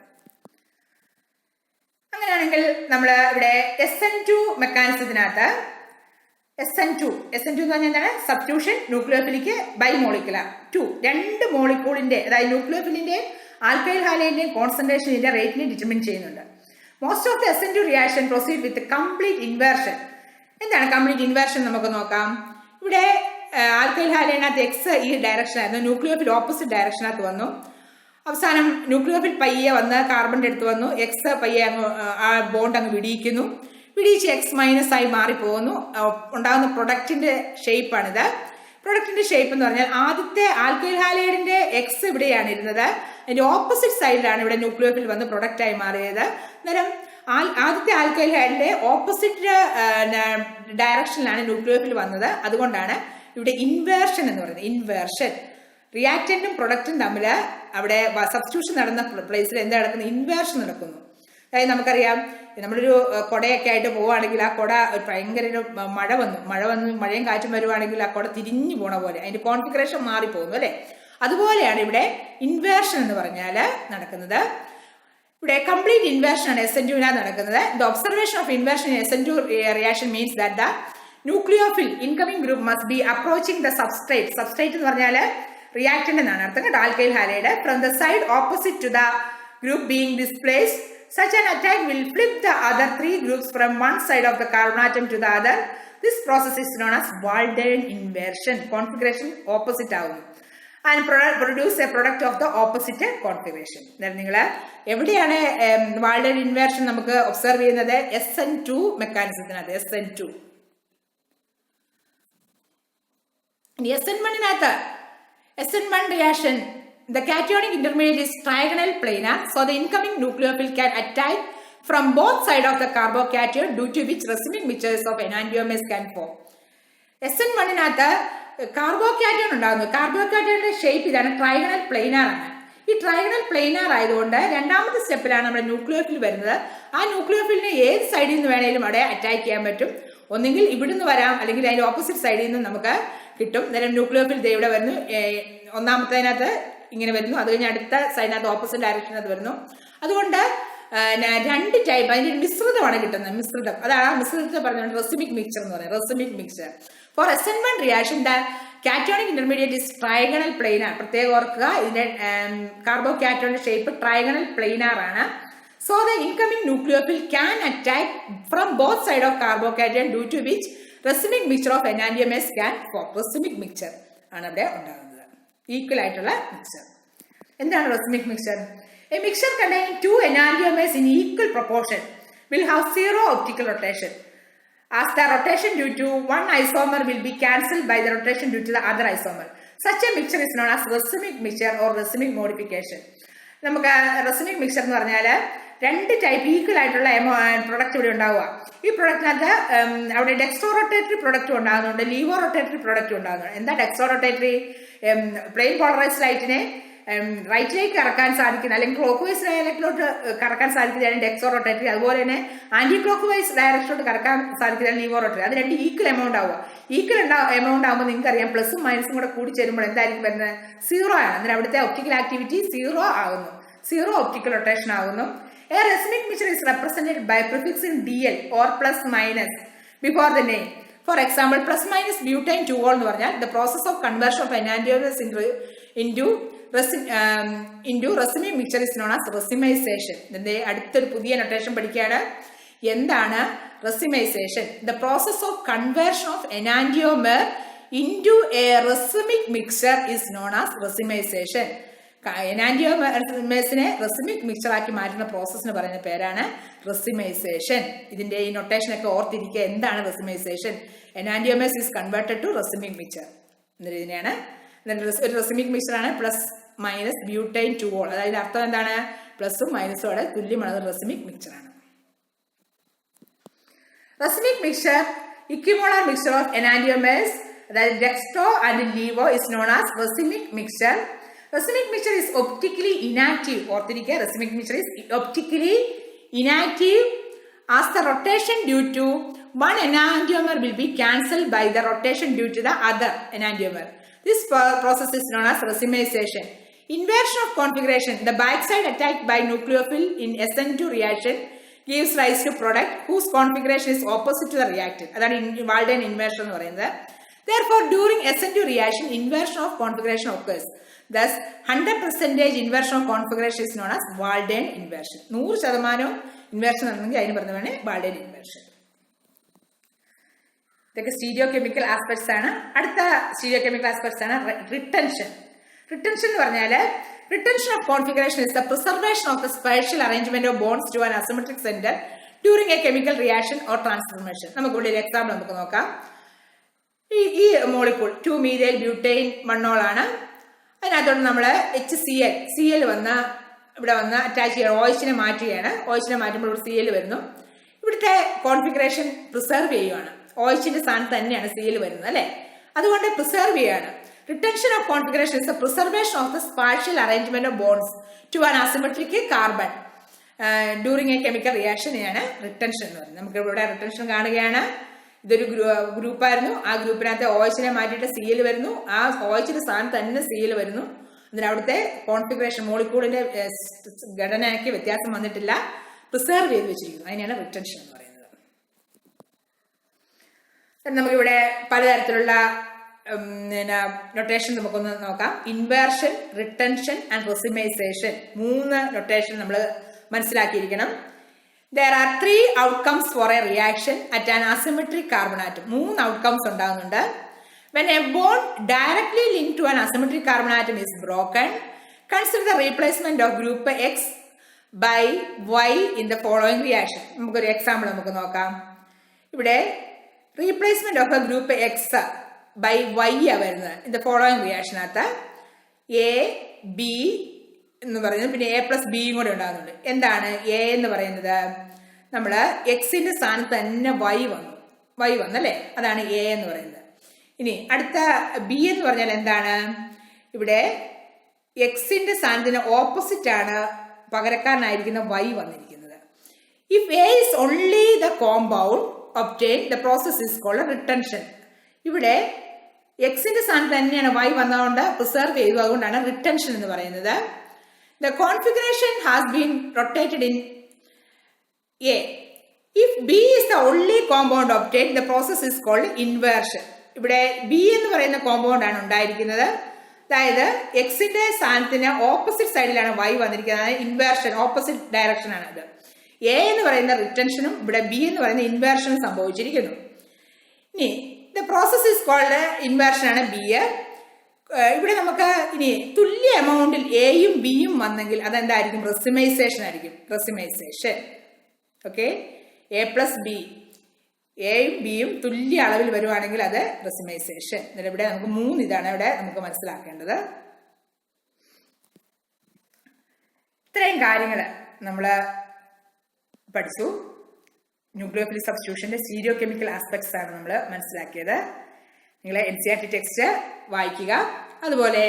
അങ്ങനെയാണെങ്കിൽ നമ്മൾ ഇവിടെ SN2 മെക്കാനിസത്തിനകത്ത് SN2 എന്ന് പറഞ്ഞാൽ എന്താണ്? സബ്സ്റ്റിറ്റ്യൂഷൻ ന്യൂക്ലിയോഫിലിക്ക് ബൈമോളിക്കുലർ 2. 2 മോളിക്യൂളിന്റെ, അതായത് ന്യൂക്ലിയോഫിലിന്റെ ആൽക്കൈൽ ഹാലൈഡിന്റെയും കോൺസെൻട്രേഷനിന്റെ റേറ്റിനെ ഡിറ്റർമിൻ ചെയ്യുന്നുണ്ട്. Most of the SN2 reaction proceed with complete inversion. എന്താണ് കംപ്ലീറ്റ് ഇൻവേർഷൻ? നമുക്ക് നോക്കാം. ഇവിടെ ആൽക്കൈൽ ഹാലൈഡിനകത്ത് എക്സ് ഈ ഡയറക്ഷനായിരുന്നു, ന്യൂക്ലിയോഫിൽ ഓപ്പോസിറ്റ് ഡയറക്ഷനകത്ത് വന്നു. അവസാനം ന്യൂക്ലിയോഫിൽ പയ്യെ വന്ന് കാർബണിന്റെ അടുത്ത് വന്നു, എക്സ് പയ്യെ അങ്ങ് ആ ബോണ്ട് അങ്ങ് വിടിയിക്കുന്നു. വിടിയിച്ച് എക്സ് മൈനസ് ആയി മാറിപ്പോകുന്നു. ഉണ്ടാകുന്ന പ്രൊഡക്റ്റിന്റെ ഷേപ്പാണിത്. പ്രൊഡക്റ്റിന്റെ ഷേപ്പ് എന്ന് പറഞ്ഞാൽ ആദ്യത്തെ ആൽക്കൈൽ ഹാലൈഡിന്റെ എക്സ് ഇവിടെയാണ് ഇരുന്നത്, അതിന്റെ ഓപ്പോസിറ്റ് സൈഡിലാണ് ഇവിടെ ന്യൂക്ലിയോഫിൽ വന്ന് പ്രൊഡക്റ്റ് ആയി മാറിയത്. അന്നേരം ആദ്യത്തെ ആൽക്കൈൽ ഹാലൈഡിന്റെ ഓപ്പോസിറ്റ് ഡയറക്ഷനിലാണ് ന്യൂക്ലിയോഫിൽ വന്നത്. അതുകൊണ്ടാണ് ഇവിടെ ഇൻവേർഷൻ എന്ന് പറയുന്നത്. ഇൻവേർഷൻ റിയാക്റ്റന്റും പ്രൊഡക്റ്റും തമ്മിൽ അവിടെ സബ്സ്റ്റിറ്റ്യൂഷൻ നടന്ന പ്ലേസിൽ എന്താ നടക്കുന്നത്? ഇൻവേർഷൻ നടക്കുന്നു. അതായത് നമുക്കറിയാം, നമ്മളൊരു കുടയൊക്കെ ആയിട്ട് പോവുകയാണെങ്കിൽ ആ കുട ഭയങ്കര മഴയും കാറ്റും വരുവാണെങ്കിൽ ആ കുട തിരിഞ്ഞു പോണ പോലെ അതിന്റെ കോൺഫിഗറേഷൻ മാറിപ്പോകുന്നു അല്ലെ. അതുപോലെയാണ് ഇവിടെ ഇൻവേർഷൻ എന്ന് പറഞ്ഞാൽ നടക്കുന്നത്. ഇവിടെ കംപ്ലീറ്റ് ഇൻവേർഷൻ ആണ് SN2 നടക്കുന്നത്. The observation of inversion in SN2 reaction means that the nucleophile incoming group must be approaching the substrate. Substrate എന്ന് പറഞ്ഞാൽ റിയാക്ടന്റ് എന്നാണ് അർത്ഥം കേട്ടോ, alkyl halide. From the side opposite to the group being displaced, such an attack will flip the other three groups from one side of the carbon atom to the other. This process is known as Walden inversion. Configuration opposite ആവുന്നു and produce a product of the opposite configuration. നിങ്ങൾ എവിടെയാണ് Walden inversion നമുക്ക് observe ചെയ്യുന്നത്? SN2 മെക്കാനിസത്തിനകത്ത്. SN2 SN1 SN1 reaction, the cationic intermediate is trigonal planar, so the incoming nucleophile can attack from both sides of the carbocation, due to which racemic mixtures of enantiomers can form. SN1 കാർബോകാറ്റോൺ ഉണ്ടാകുന്നു. കാർബോകാറ്റോണിന്റെ shape ഇതാണ്, trigonal planar ആണ്. ഈ trigonal planar ആയതുകൊണ്ട് രണ്ടാമത്തെ സ്റ്റെപ്പിലാണ് നമ്മുടെ nucleophile വരുന്നത്. ആ ന്യൂക്ലിയോഫിലിനെ ഏത് സൈഡിൽ നിന്ന് വേണേലും അവിടെ അറ്റാക്ക് ചെയ്യാൻ പറ്റും. ഒന്നെങ്കിൽ ഇവിടുന്ന് വരാം, അല്ലെങ്കിൽ അതിന്റെ ഓപ്പോസിറ്റ് സൈഡിൽ നിന്ന് നമുക്ക് കിട്ടും. നേരം ന്യൂക്ലിയോഫിൽ ഇവിടെ വരുന്നു, ഒന്നാമത്തേനകത്ത് ഇങ്ങനെ വരുന്നു, അത് കഴിഞ്ഞ് അടുത്ത സൈഡിനകത്ത് ഓപ്പോസിറ്റ് ഡയറക്ഷനകത്ത് വരുന്നു. അതുകൊണ്ട് രണ്ട് ടൈപ്പ്, അതിന്റെ മിശ്രിതമാണ് കിട്ടുന്നത്. മിശ്രിതം, അതാണ് ആ മിശ്രിതത്തെ പറഞ്ഞുകൊണ്ട് റെസിമിക് മിക്സ്ചർ എന്ന് പറയുന്നത്. Racemic mixture for SN1 reaction the cationic intermediate is trigonal planar. പ്രത്യേകം ഓർക്കുക, ഇതിന്റെ കാർബോകാറ്റോണിന്റെ ഷേപ്പ് ട്രൈഗണൽ പ്ലെയിനാർ ആണ്. So the incoming nucleophile can attack from both side of carbocation, due to which racemic mixture of enantiomers can form. Racemic mixture ആണ് അവിടെ ഉണ്ടാകുന്നത്, equal ആയിട്ടുള്ള mixture. എന്താണ് racemic mixture? A mixture containing two enantiomers in equal proportion will have zero optical rotation, as the rotation due to one isomer will be cancelled by the rotation due to the other isomer. Such a mixture is known as racemic mixture or racemic modification. നമുക്ക് racemic mixture എന്ന് പറഞ്ഞാൽ രണ്ട് type equal ആയിട്ടുള്ള product ഇവിടെ ഉണ്ടാവുക. ഈ പ്രൊഡക്റ്റിനകത്ത് അവിടെ dextro rotatory product ഉണ്ടാകുന്നുണ്ട്, ലീവോ റൊട്ടേറ്ററി പ്രൊഡക്റ്റ് ഉണ്ടാകുന്നുണ്ട്. എന്താ ഡെക്സ്ട്രോ റൊട്ടേറ്ററി? പ്ലെയിൻ പോളറൈസ്ഡ് ലൈറ്റിനെ റൈറ്റിലേക്ക് കറക്കാൻ സാധിക്കുന്ന, അല്ലെങ്കിൽ ക്ലോക്ക് വൈസ് ഡയറക്ഷനിലോട്ട് കറക്കാൻ സാധിക്കുന്നതാണ് ഡെക്സോ റൊട്ടേറ്ററി. അതുപോലെ തന്നെ ആന്റി ക്ലോക്ക് വൈസ് ഡയറക്ഷനിലോട്ട് കറക്കാൻ സാധിക്കുന്നതാണ് ലീവോ റൊട്ടേറ്ററി. അത് രണ്ട് ഈക്വൽ എമൗണ്ട് ആവുക. ഈക്വൽ എമൗണ്ട് ആകുമ്പോൾ നിങ്ങൾക്ക് അറിയാം, പ്ലസും മൈനസും കൂടെ കൂടി ചേരുമ്പോൾ എന്തായിരിക്കും വരുന്നത്? 0 ആണ്. അന്നേരം അവിടുത്തെ ഒപ്റ്റിക്കൽ ആക്ടിവിറ്റി 0 ആകുന്നു, 0 ഒപ്റ്റിക്കൽ റൊട്ടേഷൻ ആകുന്നു. A racemic mixture is represented by prefixing DL or plus minus before the name. For example, plus minus butane 2-ol എന്ന് പറഞ്ഞാൽ the process of conversion of enantiomers into racemic mixture is known as racemization. ഇതിന്റെ അടുത്തൊരു പുതിയ notation പഠിക്കുകയാണ്. എന്താണ് racemization? The process of conversion of enantiomer into a racemic mixture is known as racemization. എനാന്റിയോമേഴ്സിനെ racemic mixture ആക്കി മാറ്റുന്ന പ്രോസസ്സിന് പറയുന്ന പേരാണ് റെസിമൈസേഷൻ. ഇതിന്റെ ഈ നൊട്ടേഷൻ ഒക്കെ ഓർത്തിരിക്കുക. എന്താണ് racemization? Enantiomers is converted to racemic mixture എന്ന രീതിയാണ്. ഒരു റെസിമിക് മിക്സ്ചർ ആണ് പ്ലസ് മൈനസ് ബ്യൂട്ടൈൻ 2-ol. അതായത് അർത്ഥം എന്താണ്? പ്ലസും മൈനസും അവിടെ തുല്യമാണ്, റെസിമിക് മിക്സ്ചർ ആണ്. Racemic mixture equimolar mixture of enantiomers, അതായത് dextro and levo is known as racemic mixture. Racemic mixture is optically inactive. ഓർത്തിരിക്കുക, racemic mixture is optically inactive as the rotation due to one enantiomer will be cancelled by the rotation due to the other enantiomer. This process is known as racemization. Inversion of configuration. The backside attack by nucleophile in SN2 reaction gives rise to product whose configuration is opposite to the reactant. അതാണ് Walden inversion എന്ന് പറയുന്നത്. Therefore, during SN2 reaction, inversion of configuration occurs. Thus, 100% inversion of configuration is known as Walden inversion. 100% inversion നടന്നെങ്കിൽ അതിന് പറഞ്ഞതാണ് Walden inversion. ഇതൊക്കെ സ്റ്റീരിയോകെമിക്കൽ aspects ആണ്. അടുത്ത stereochemical aspects ആണ് retention. Retention എന്ന് പറഞ്ഞാൽ retention of configuration is the preservation of the spatial arrangement of bonds to an asymmetric centre during a chemical reaction or transformation. നമുക്കിവിടെ ഒരു എക്സാമ്പിൾ നമുക്ക് നോക്കാം. ഈ മോളിക്കൂൾ 2-methyl butane 1-ol ആണ്. അതിനകത്തോട്ട് നമ്മൾ HCl വന്ന് ഇവിടെ വന്ന് അറ്റാച്ച് ചെയ്യുക, OH-നെ മാറ്റുകയാണ്. OH-നെ മാറ്റുമ്പോൾ ഇവിടെ Cl വരുന്നു. ഇവിടുത്തെ കോൺഫിഗറേഷൻ പ്രിസർവ് ചെയ്യുകയാണ്. OH-ന്റെ സ്ഥാനത്ത് തന്നെയാണ് Cl വരുന്നത്, അല്ലെ? അതുകൊണ്ട് പ്രിസർവ് ചെയ്യുകയാണ്. Retention of configuration is the preservation of the spatial arrangement of bonds to an asymmetric carbon during a chemical reaction ആണ് റിട്ടൻഷൻ എന്ന് പറയുന്നത്. നമുക്ക് ഇവിടെ റിട്ടൻഷൻ കാണുകയാണ്. ഇതൊരു ഗ്രൂപ്പായിരുന്നു. ആ ഗ്രൂപ്പിനകത്ത് OH-നെ മാറ്റിയിട്ട് Cl വരുന്നു. ആ OH-ന്റെ സ്ഥാനത്ത് തന്നെ Cl വരുന്നു. അതിന് അവിടുത്തെ കോൺഫിഗറേഷൻ മോളിക്കൂളിന്റെ ഘടനയ്ക്ക് വ്യത്യാസം വന്നിട്ടില്ല, പ്രിസർവ് ചെയ്ത് വെച്ചിരിക്കുന്നു. അതിനെയാണ് റിട്ടൻഷൻ എന്ന് പറയുന്നത്. നമുക്കിവിടെ പലതരത്തിലുള്ള നൊട്ടേഷൻ നമുക്കൊന്ന് നോക്കാം. ഇൻവേർഷൻ, റിട്ടൻഷൻ ആൻഡ് റെസിമൈസേഷൻ, 3 നൊട്ടേഷൻ നമ്മൾ മനസ്സിലാക്കിയിരിക്കണം. There are 3 outcomes for a reaction at an asymmetric carbon atom. 3 outcomes ഉണ്ടാകുന്നുണ്ട്. When a bond directly linked to an asymmetric carbon atom is broken, consider the replacement of group X by Y in the following reaction. നമുക്കൊരു example നമുക്ക് നോക്കാം. ഇവിടെ replacement of a group X by Y ആ വരുന്നത്. In the following റിയാക്ഷനകത്ത് A B എന്ന് പറയുന്നത്, പിന്നെ എ പ്ലസ് ബിയും കൂടെ ഉണ്ടാകുന്നുണ്ട്. എന്താണ് എ എന്ന് പറയുന്നത്? നമ്മൾ എക്സിന്റെ സ്ഥാനത്ത് തന്നെ വൈ വന്നല്ലേ, അതാണ് എ എന്ന് പറയുന്നത്. ഇനി അടുത്ത ബി എന്ന് പറഞ്ഞാൽ എന്താണ്? ഇവിടെ എക്സിന്റെ സ്ഥാനത്തിന് ഓപ്പോസിറ്റ് ആണ് പകരക്കാരനായിരിക്കുന്ന വൈ വന്നിരിക്കുന്നത്. If A is only the compound obtain the process is called retention. ഇവിടെ എക്സിന്റെ സ്ഥാനത്ത് തന്നെയാണ് വൈ വന്നതുകൊണ്ട് പ്രിസർവ് ചെയ്തു, അതുകൊണ്ടാണ് റിട്ടൻഷൻ എന്ന് പറയുന്നത്. The configuration has been rotated in A. If B is the only compound obtained, the process is called inversion. ഇവിടെ ബി എന്ന് പറയുന്ന കോമ്പൗണ്ട് ആണ് ഉണ്ടായിരിക്കുന്നത്. അതായത് എക്സിന്റെ സ്ഥാനത്തിന് ഓപ്പോസിറ്റ് സൈഡിലാണ് വൈ വന്നിരിക്കുന്നത്. ഇൻവേർഷൻ, ഓപ്പോസിറ്റ് ഡയറക്ഷൻ ആണ് അത്. എ എന്ന് പറയുന്ന റിട്ടൻഷനും ഇവിടെ ബി എന്ന് പറയുന്ന ഇൻവേർഷനും സംഭവിച്ചിരിക്കുന്നു. ഇനി the process is called inversion ആണ് ബി. ഇവിടെ നമുക്ക് ഇനി തുല്യ എമൗണ്ടിൽ എയും ബിയും വന്നെങ്കിൽ അതെന്തായിരിക്കും? റെസിമൈസേഷൻ ആയിരിക്കും. റെസിമൈസേഷൻ. ഓക്കെ, എ പ്ലസ് ബി, എയും ബിയും തുല്യ അളവിൽ വരുവാണെങ്കിൽ അത് റെസിമൈസേഷൻ. ഇവിടെ നമുക്ക് 3 ഇതാണ് ഇവിടെ നമുക്ക് മനസ്സിലാക്കേണ്ടത്. ഇത്രയും കാര്യങ്ങൾ നമ്മൾ പഠിച്ചു. ന്യൂക്ലിയോഫിലിക് സബ്സ്റ്റിറ്റ്യൂഷന്റെ സ്റ്റീരിയോ കെമിക്കൽ ആസ്പെക്ട്സ് ആണ് നമ്മൾ മനസ്സിലാക്കിയത്. നിങ്ങൾ NCERT ടെക്സ്റ്റ് വായിക്കുക. അതുപോലെ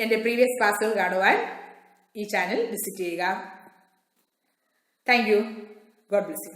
എൻ്റെ പ്രീവിയസ് ക്ലാസ്സുകൾ കാണുവാൻ ഈ ചാനൽ വിസിറ്റ് ചെയ്യുക. Thank you. God bless you.